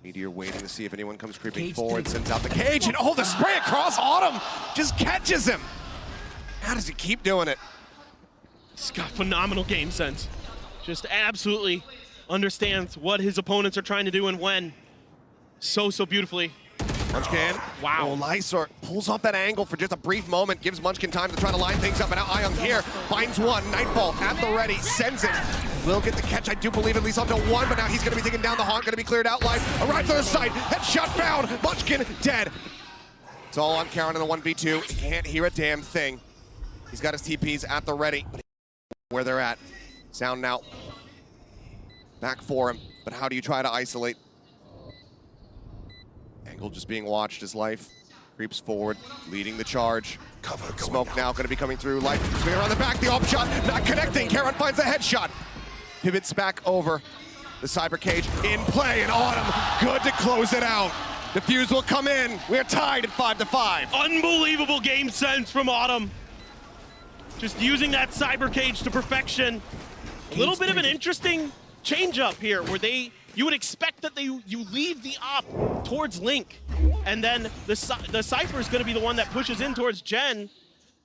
Meteor waiting to see if anyone comes creeping Cage forward, taken. sends out the cage, and the spray across Autumn just catches him. How does he keep doing it? He's got phenomenal game sense. Just absolutely understands what his opponents are trying to do and when. So beautifully. Munchkin. Wow. Oh, Lysor pulls off that angle for just a brief moment, gives Munchkin time to try to line things up, and now Ayong here finds one. Nightfall at the ready, sends it. Will get the catch, I do believe, at least onto one, but now he's going to be taking down the haunt, going to be cleared out. Life arrives on the side, headshot found, Munchkin dead. It's all on Karon in the 1v2. He can't hear a damn thing. He's got his TPs at the ready, but where they're at. Sound now back for him, but how do you try to isolate? Angle just being watched as Life creeps forward, leading the charge. Smoke now going to be coming through. Life swinging around the back, the op shot not connecting. Karon finds the headshot. Pivots back over. The cyber cage in play, and Autumn good to close it out. The fuse will come in. We're tied at 5-5. Unbelievable game sense from Autumn. Just using that cyber cage to perfection. A little bit of an interesting change up here where you would expect that you leave the op towards Link, and then the Cypher is going to be the one that pushes in towards Gen.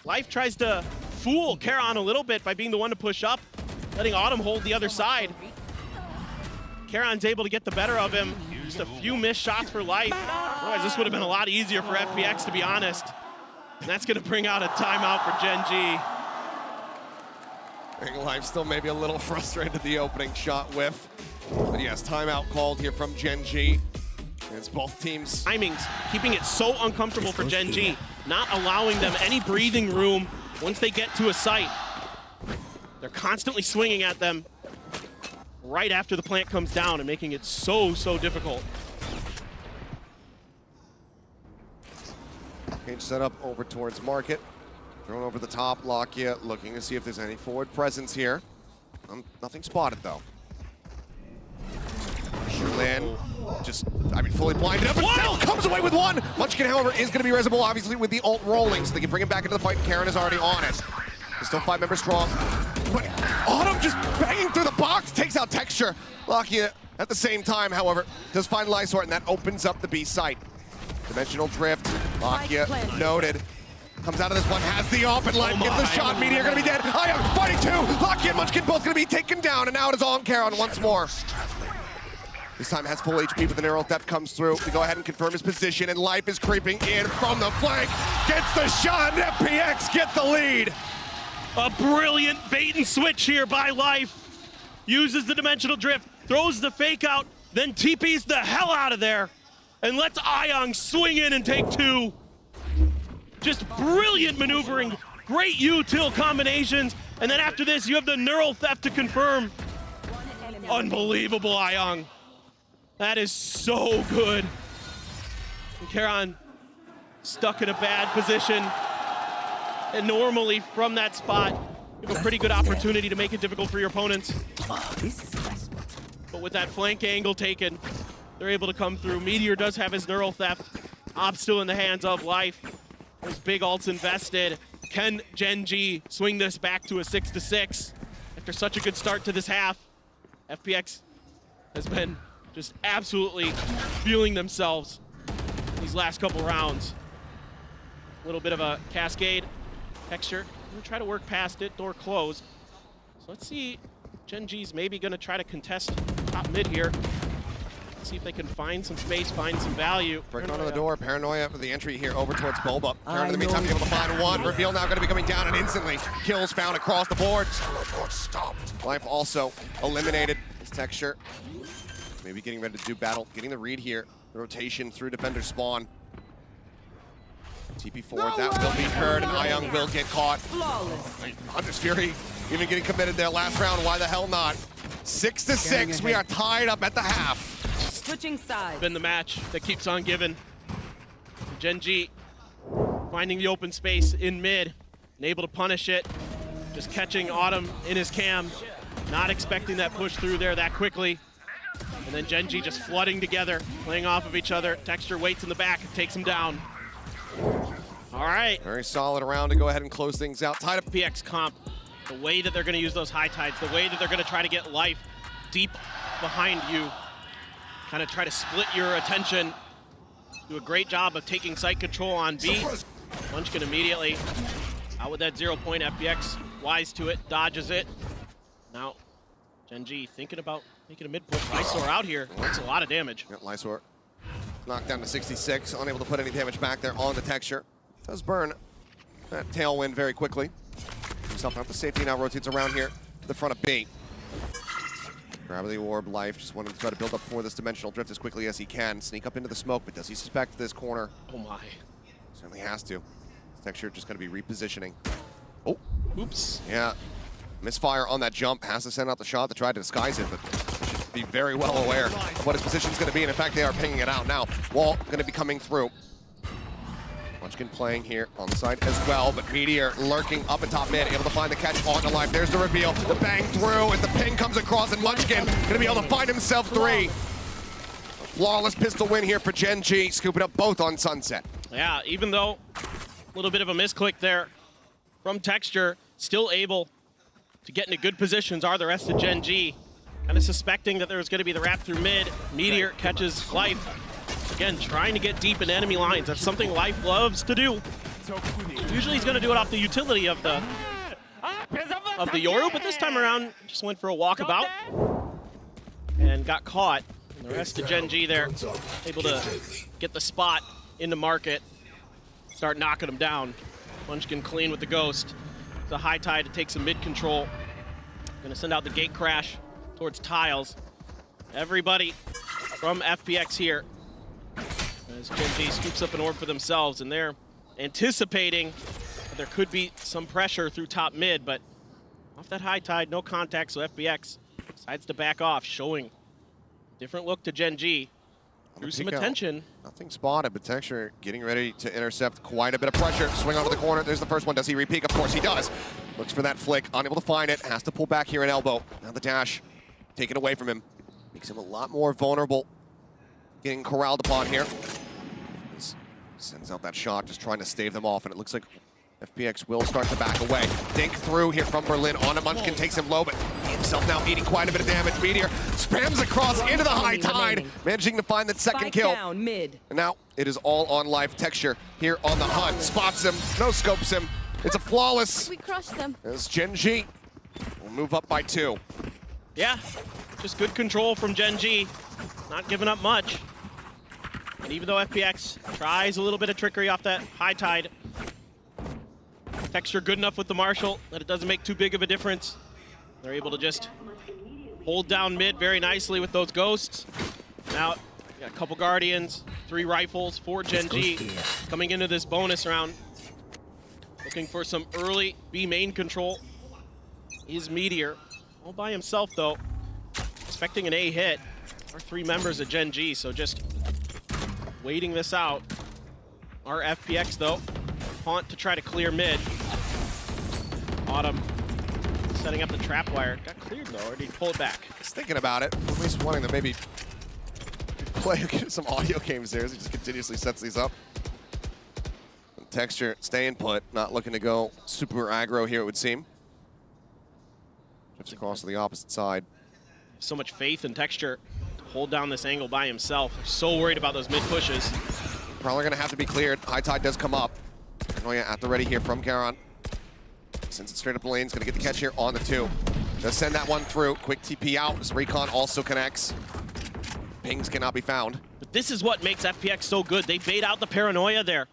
Life tries to fool Karon a little bit by being the one to push up, letting Autumn hold the other side. Karon's able to get the better of him. Just a few missed shots for Life. Otherwise, this would have been a lot easier for FPX, to be honest. And that's going to bring out a timeout for GENG. I think Life still maybe a little frustrated at the opening shot whiff. But yes, timeout called here from GENG. It's both teams. Timings, keeping it so uncomfortable for GENG, not allowing them any breathing room once they get to a site. They're constantly swinging at them right after the plant comes down and making it so difficult. Cage set up over towards Market. Thrown over the top, Lakia looking to see if there's any forward presence here. Nothing spotted though. Berlin just, fully blinded up, but still comes away with one. Munchkin, however, is going to be resible, obviously, with the ult rolling, so they can bring him back into the fight. Karon is already on it. They're still 5 members strong. But Autumn just banging through the box, takes out Texture. Lakia, at the same time, however, does find Lysor, and that opens up the B site. Dimensional drift, Lakia noted. Comes out of this one, has the open life, gets the shot, Meteor gonna be dead. Ion fighting two, Lucky and Munchkin both gonna be taken down, and now it is on Charon once more. This time has full HP, but the neural theft comes through to go ahead and confirm his position, and Life is creeping in from the flank, gets the shot, and FPX get the lead. A brilliant bait and switch here by Life. Uses the dimensional drift, throws the fake out, then TPs the hell out of there, and lets Ayong swing in and take two. Just brilliant maneuvering, great util combinations, and then after this, you have the neural theft to confirm. Unbelievable, Ayong. That is so good. And Charon stuck in a bad position, and normally from that spot, you have a pretty good opportunity to make it difficult for your opponents. This is nice. But with that flank angle taken, they're able to come through. Meteor does have his neural theft. Op still in the hands of Life. There's big ults invested. Can GENG swing this back to a 6-6 after such a good start to this half? FPX has been just absolutely feeling themselves these last couple rounds. A little bit of a cascade texture. I'm gonna try to work past it, door closed. So let's see, GENG's maybe gonna try to contest top mid here. See if they can find some space, find some value. Breaking onto the door, Paranoia for the entry here over towards Bulba. Charon in the meantime able to find one. Reveal now going to be coming down, and instantly kills found across the board. Teleport stopped. Life also eliminated. His texture maybe getting ready to do battle, getting the read here. The rotation through defender spawn. TP forward, that will be heard, and Ayong will get caught. Flawless. Hunter's Fury even getting committed there last round. Why the hell not? 6-6. We are tied up at the half. Switching sides. Been the match that keeps on giving. GENG finding the open space in mid and able to punish it. Just catching Autumn in his cam. Not expecting that push through there that quickly. And then GENG just flooding together, playing off of each other. Texture waits in the back and takes him down. All right. Very solid round to go ahead and close things out. Tied up. FPX comp, the way that they're going to use those high tides, the way that they're going to try to get Life deep behind you, kind of try to split your attention. Do a great job of taking site control on B. Munchkin immediately out with that 0 point. FPX wise to it, dodges it. Now GENG thinking about making a mid push. Lysor out here. That's a lot of damage. Yeah, Lysor knocked down to 66, unable to put any damage back there on the texture. Does burn that tailwind very quickly. Himself out the safety, now rotates around here to the front of B. Grab the orb, Life just wanting to try to build up for this dimensional drift as quickly as he can. Sneak up into the smoke, but does he suspect this corner? Oh my. Certainly has to. This texture just going to be repositioning. Oh, Oops. yeah. Misfire on that jump, has to send out the shot to try to disguise it, but should be very well aware of what his position is going to be, and in fact, they are pinging it out now. Wall going to be coming through. Munchkin playing here on the side as well, but Meteor lurking up at top mid, able to find the catch onto Life. There's the reveal, the bang through, and the ping comes across, and Munchkin gonna be able to find himself three. A flawless pistol win here for GENG, scooping up both on Sunset. Yeah, even though a little bit of a misclick there from Texture, still able to get into good positions are the rest of GENG. Kind of suspecting that there was gonna be the wrap through mid. Meteor catches Life. Again, trying to get deep in enemy lines. That's something Life loves to do. Usually he's going to do it off the utility of the Yoru, but this time around just went for a walkabout and got caught. And the rest of GENG there able to get the spot in the market, start knocking him down. Munchkin clean with the Ghost. It's a high tide to take some mid control. Going to send out the gate crash towards Tiles. Everybody from FPX here. As GENG scoops up an orb for themselves, and they're anticipating that there could be some pressure through top mid, but off that high tide, no contact, so FPX decides to back off, showing different look to GENG. Through some attention. Nothing spotted, but Texture getting ready to intercept quite a bit of pressure. Swing onto the corner, there's the first one. Does he re-peek? Of course he does. Looks for that flick, unable to find it, has to pull back here in elbow. Now the dash, taken away from him. Makes him a lot more vulnerable. Getting corralled upon here. Sends out that shot, just trying to stave them off, and it looks like FPX will start to back away. Dink through here from Berlin. On a Munchkin takes him low, but he himself now eating quite a bit of damage. Meteor spams across into the high tide, managing to find that second kill. Down, mid. And now it is all on live. Texture here on the hunt. Spots him, no scopes him. It's a flawless. We crushed them. As GENG will move up by 2. Yeah, just good control from GENG. Not giving up much. And even though FPX tries a little bit of trickery off that high tide, Texture good enough with the Marshal that it doesn't make too big of a difference. They're able to just hold down mid very nicely with those ghosts. Now, got a couple Guardians, 3 rifles for GENG coming into this bonus round. Looking for some early B main control is Meteor. All by himself though. Expecting an A hit. Our 3 members of GENG, so just waiting this out. Our FPX though. Haunt to try to clear mid. Autumn setting up the trap wire. Got cleared though, or did he pull it back? He's thinking about it. At least wanting to maybe play some audio games there as he just continuously sets these up. Texture staying put, not looking to go super aggro here, it would seem. Drifts across to the opposite side. So much faith in Texture to hold down this angle by himself. So worried about those mid pushes. Probably gonna have to be cleared. High tide does come up. Paranoia at the ready here from Garon. Sends it straight up the lane, he's gonna get the catch here on the 2. Does send that one through. Quick TP out as Recon also connects. Pings cannot be found. But this is what makes FPX so good. They bait out the Paranoia there.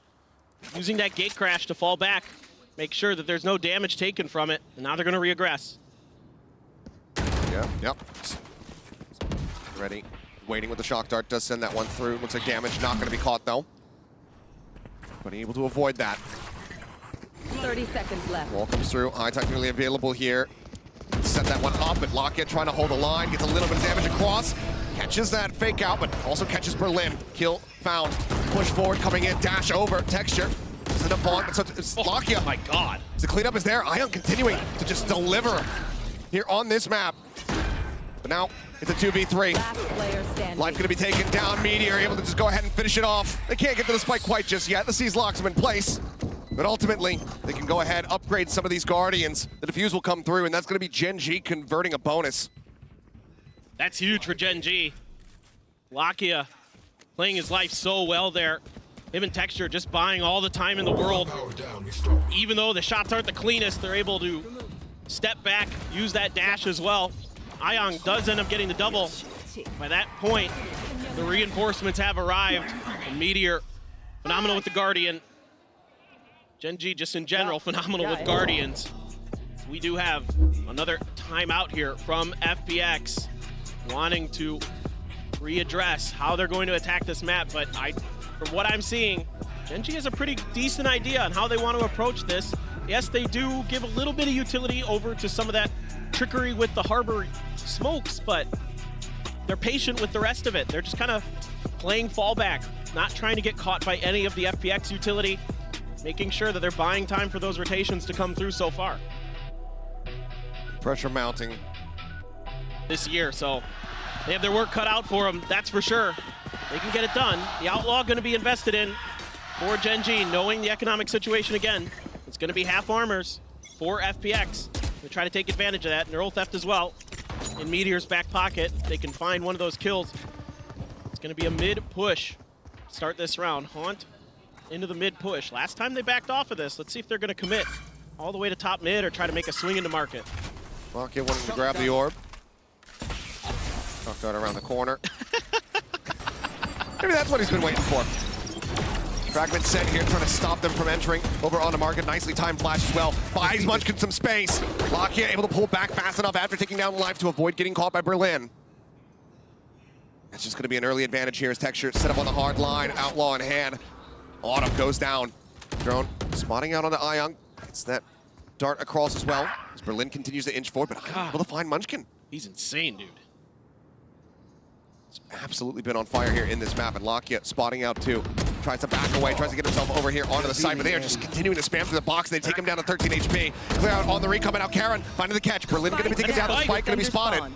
Using that gate crash to fall back. Make sure that there's no damage taken from it. And now they're gonna reaggress. Yep. Ready. Waiting with the shock dart. Does send that one through. Looks like damage not going to be caught though. But able to avoid that. 30 seconds left. Wall comes through. High technically available here. Set that one up, but Lockett trying to hold the line. Gets a little bit of damage across. Catches that fake out, but also catches Berlin. Kill found. Push forward, coming in. Dash over. Texture. It's an upon, but so it's Lockett. Oh my god. The cleanup is there. Ion continuing to just deliver here on this map. But now it's a 2v3. Last player standing. Life gonna be taken down. Meteor able to just go ahead and finish it off. They can't get to the spike quite just yet. The C's locks them in place. But ultimately, they can go ahead, upgrade some of these Guardians. The defuse will come through, and that's gonna be GENG converting a bonus. That's huge for GENG. Lakia playing his life so well there. Him and Texture just buying all the time in the world. Power down, restore. Even though the shots aren't the cleanest, they're able to step back, use that dash as well. Ion does end up getting the double. By that point, the reinforcements have arrived. And Meteor, phenomenal with the Guardian. GENG just in general, phenomenal with Guardians. We do have another timeout here from FPX, wanting to readdress how they're going to attack this map, but from what I'm seeing, GENG has a pretty decent idea on how they want to approach this. Yes, they do give a little bit of utility over to some of that trickery with the Harbor smokes, but they're patient with the rest of it. They're just kind of playing fallback, not trying to get caught by any of the FPX utility, making sure that they're buying time for those rotations to come through so far Pressure mounting. this year. So they have their work cut out for them, that's for sure. They can get it done. The Outlaw going to be invested in for GENG, knowing the economic situation again. It's going to be half armors for FPX. They try to take advantage of that. Neural theft as well. In Meteor's back pocket, they can find one of those kills. It's going to be a mid push. Start this round. Haunt into the mid push. Last time they backed off of this. Let's see if they're going to commit all the way to top mid or try to make a swing into market. Lockett wanting to grab the orb. Shock dart around the corner. Maybe that's what he's been waiting for. Fragment set here, trying to stop them from entering over on the market. Nicely timed flash as well. Buys Munchkin some space. Lockett able to pull back fast enough after taking down Life to avoid getting caught by Berlin. It's just going to be an early advantage here as Texture set up on the hard line. Outlaw in hand. Autumn goes down. Drone spotting out on the Ion. It's that dart across as well. As Berlin continues to inch forward, but Ion able to find Munchkin. He's insane, dude. He's absolutely been on fire here in this map, and Lockett spotting out too. Tries to back away, tries to get himself over here onto the side, but they are just continuing to spam through the box. They take him down to 13 HP. Clear out on the recon, out Karen finding the catch. Berlin going to be taken down. The spike going to be spotted.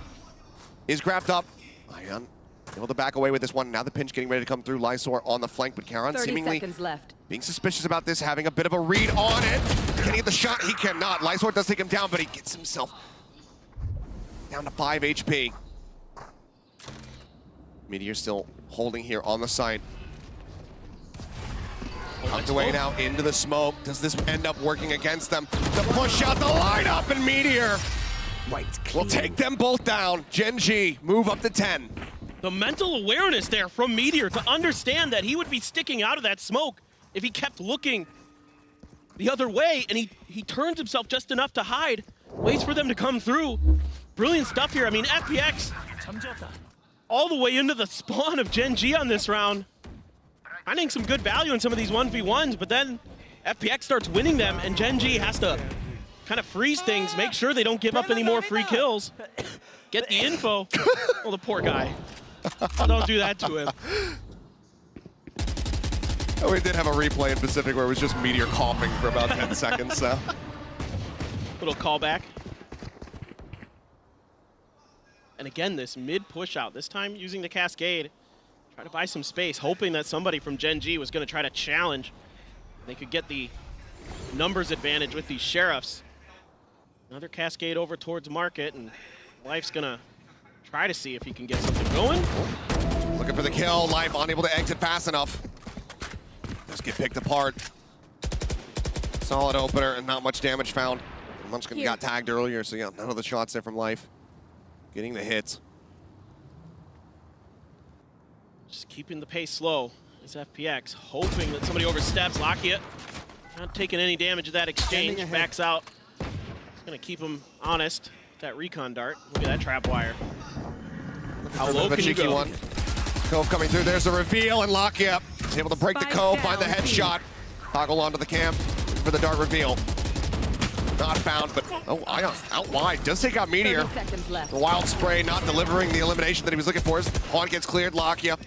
Is grabbed up. Ion able to back away with this one. Now the pinch getting ready to come through. Lysor on the flank, but Karen 30 seemingly seconds left. being suspicious about this, having a bit of a read on it. Can he get the shot? He cannot. Lysor does take him down, but he gets himself down to 5 HP. Meteor still holding here on the site. Tucked away now into the smoke. Does this end up working against them? The push out, the lineup, and Meteor will take them both down. GENG move up to 10. The mental awareness there from Meteor to understand that he would be sticking out of that smoke if he kept looking the other way, and he turns himself just enough to hide, waits for them to come through. Brilliant stuff here. I mean, FPX all the way into the spawn of GENG on this round. Finding some good value in some of these 1v1s, but then FPX starts winning them, and GENG has to kind of freeze things, make sure they don't give up any more free kills, get the info. Well, the poor guy. Don't do that to him. Oh, we did have a replay in Pacific where it was just Meteor coughing for about 10 seconds, so. Little callback. And again, this mid push out, this time using the Cascade. Try to buy some space, hoping that somebody from GENG was going to try to challenge. They could get the numbers advantage with these Sheriffs. Another Cascade over towards Market, and Life's going to try to see if he can get something going. Looking for the kill. Life unable to exit fast enough. Just get picked apart. Solid opener and not much damage found. Munchkin got tagged earlier, so yeah, none of the shots there from Life. Getting the hits. Just keeping the pace slow is FPX, hoping that somebody oversteps. Lakia not taking any damage of that exchange, backs out. It's gonna keep him honest. That recon dart. Look at that trap wire. How low can you go? One. Cove coming through. There's a reveal, and Lakia is able to break the Cove, find the headshot. Toggle onto the cam for the dart reveal. Not found, but oh, Ion out wide. Does take out Meteor. 30 seconds left. The wild spray not delivering the elimination that he was looking for. Pawn gets cleared. Lakia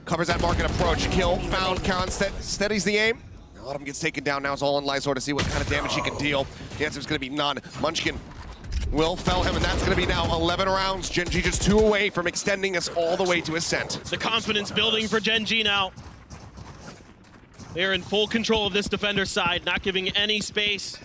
covers that market approach. Kill found. Karan steadies the aim. Autumn gets taken down. Now it's all on Lysor to see what kind of damage he can deal. The answer is going to be none. Munchkin will fell him, and that's going to be now 11 rounds. GENG just 2 away from extending us all the way to Ascent. The confidence building for GENG now. They're in full control of this defender side, not giving any space.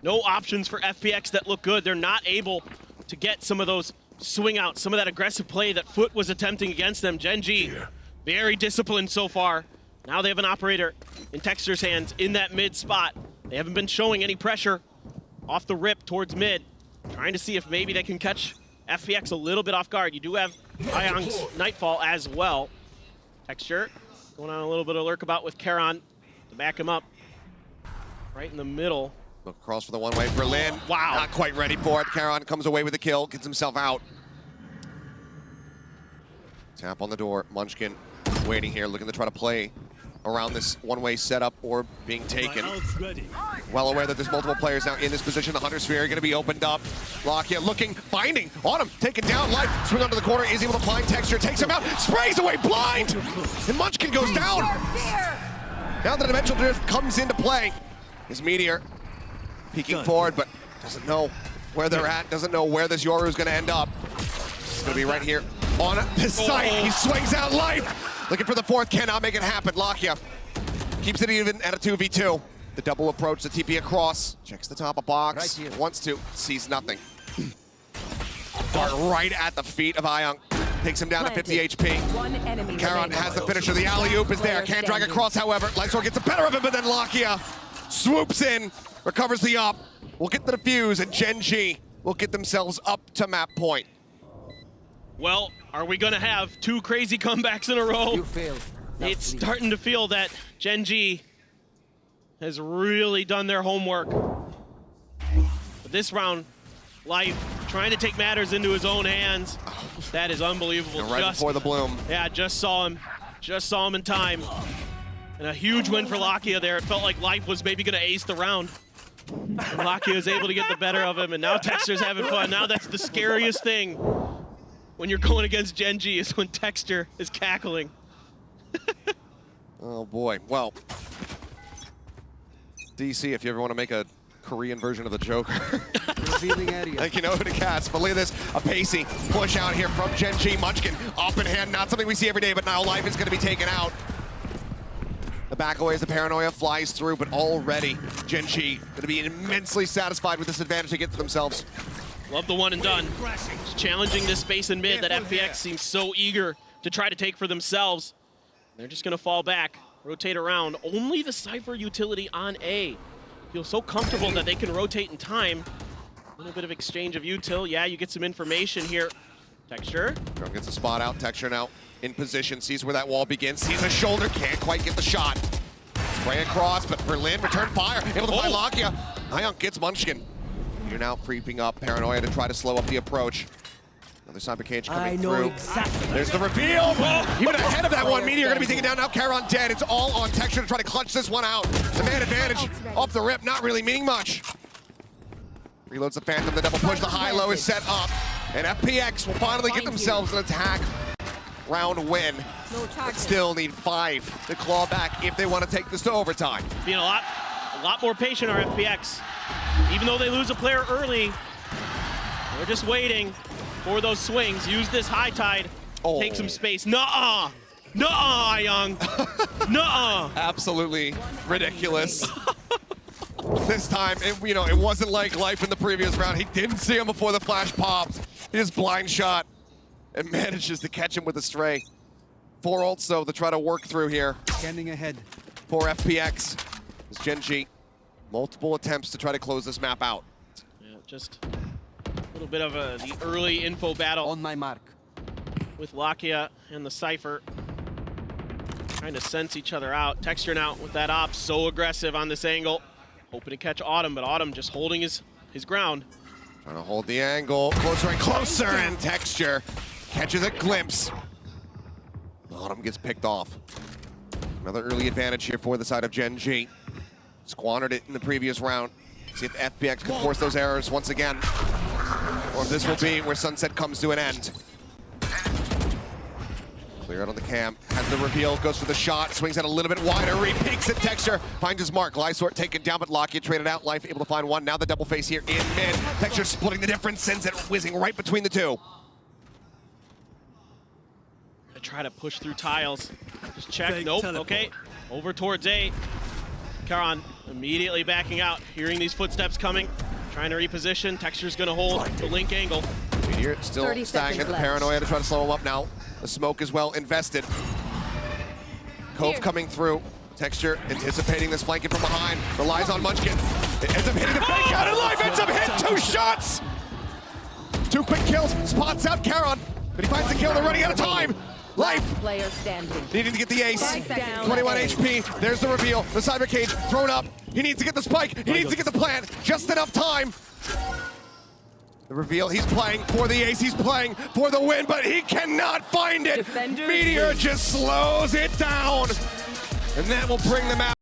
No options for FPX that look good. They're not able to get some of those swing outs, some of that aggressive play that Foot was attempting against them. GENG, very disciplined so far. Now they have an operator in Texture's hands in that mid spot. They haven't been showing any pressure off the rip towards mid. Trying to see if maybe they can catch FPX a little bit off guard. You do have Ion's Nightfall as well. Texture going on a little bit of lurkabout with Karan to back him up. Right in the middle. Look across for the one-way. Berlin, wow, not quite ready for it. Karan comes away with the kill, gets himself out. Tap on the door. Munchkin waiting here, looking to try to play around this one-way setup or being taken. Well aware that there's multiple players now in this position. The Hunter Sphere going to be opened up. Lakia looking, finding, Autumn taken down. Life, swing onto the corner, is able to blind Texture, takes him out, sprays away blind! And Munchkin goes down! Now the Dimensional Drift comes into play. Is Meteor peeking forward, but doesn't know where they're at, doesn't know where this Yoru is going to end up. It's going to be right here on the site. He swings out. Life, looking for the fourth, cannot make it happen. Lakia keeps it even at a 2v2. The double approach, the TP across, checks the top of box, wants to, sees nothing. Dart right at the feet of Ion. Takes him down to 50 HP. Karan has the finisher. The alley-oop is there. Can't drag across, however. Lysor gets the better of him, but then Lakia swoops in, recovers the up. We'll get the defuse, and GENG will get themselves up to map point. Well, are we going to have 2 crazy comebacks in a row? You failed. It's starting to feel that GENG has really done their homework. But this round, Life trying to take matters into his own hands. That is unbelievable. Right before the bloom. Yeah, just saw him in time. And a huge win for Lakia there. It felt like Life was maybe going to ace the round. And Lakia was able to get the better of him, and now Texture's having fun. Now that's the scariest thing when you're going against GENG, is when Texture is cackling. Oh boy, well, DC, if you ever want to make a Korean version of the Joker, like you know who to cast. But look at this, a pacey push out here from GENG. Munchkin up in hand, not something we see every day, but now Life is going to be taken out. The back away as the paranoia flies through, but already GENG going to be immensely satisfied with this advantage they get for themselves. Love the one and done. Just challenging this space in mid that FPX seems so eager to try to take for themselves. They're just going to fall back, rotate around. Only the Cypher utility on A. Feel so comfortable that they can rotate in time. A little bit of exchange of util. Yeah, you get some information here. Texture. Drone gets a spot out. Texture now in position, sees where that wall begins, sees a shoulder, can't quite get the shot. Spray across, but Berlin return fire, able to find Lakia. Ion gets Munchkin. You're now creeping up, paranoia to try to slow up the approach. Another Cyber Cage coming through. Exactly. There's the reveal. Even ahead of that one, Meteor going to be taken down now. Charon dead. It's all on Texture to try to clutch this one out. The man advantage off the rip, not really meaning much. Reloads the Phantom, the double push, the high-low is set up. And FPX will finally get themselves an attack round win. But still need 5 to claw back if they want to take this to overtime. Being a lot more patient are FPX. Even though they lose a player early, they're just waiting for those swings. Use this high tide, take some space. Nuh-uh! Nuh-uh, Young! Nuh-uh! Absolutely ridiculous. This time, it wasn't like life in the previous round. He didn't see him before the flash popped. He just blind shot and manages to catch him with a stray. 4 ults, though, to try to work through here. Scanning ahead. For FPX. It's GENG. Multiple attempts to try to close this map out. Yeah, just a little bit of the early info battle On my mark. with Lakia and the Cypher. Trying to sense each other out. Texture now with that op, so aggressive on this angle. Hoping to catch Autumn, but Autumn just holding his ground. Trying to hold the angle. Closer and closer, and Texture catches a glimpse. Autumn gets picked off. Another early advantage here for the side of GENG. Squandered it in the previous round. See if FPX can force those errors once again. Or if this will be where Sunset comes to an end. Clear out on the cam, has the reveal, goes for the shot, swings out a little bit wider, re-peeks at Texture, finds his mark. Lysort taken down, but Lakia traded out. Life able to find one. Now the double face here in mid. Texture splitting the difference, sends it whizzing right between the two. I try to push through tiles. Just check. Nope. Okay. Over towards A. Charon immediately backing out, hearing these footsteps coming, trying to reposition. Texture's gonna hold the link angle. Meteor still stagnant. The paranoia to try to slow him up now. The smoke is well invested. Cove coming through. Texture anticipating this flanking from behind. Relies on Munchkin. It ends up hitting the fake out, and Life ends up hitting 2 shots! 2 quick kills, spots out Charon, but he finds the kill, they're running out of time. Life Player standing. needing to get the ace. Down. 21 HP, there's the reveal. The Cyber Cage thrown up. He needs to get the spike, he needs to get the plant. Just enough time. The reveal, he's playing for the ace, he's playing for the win, but he cannot find it. Defenders Meteor just slows it down. And that will bring them out.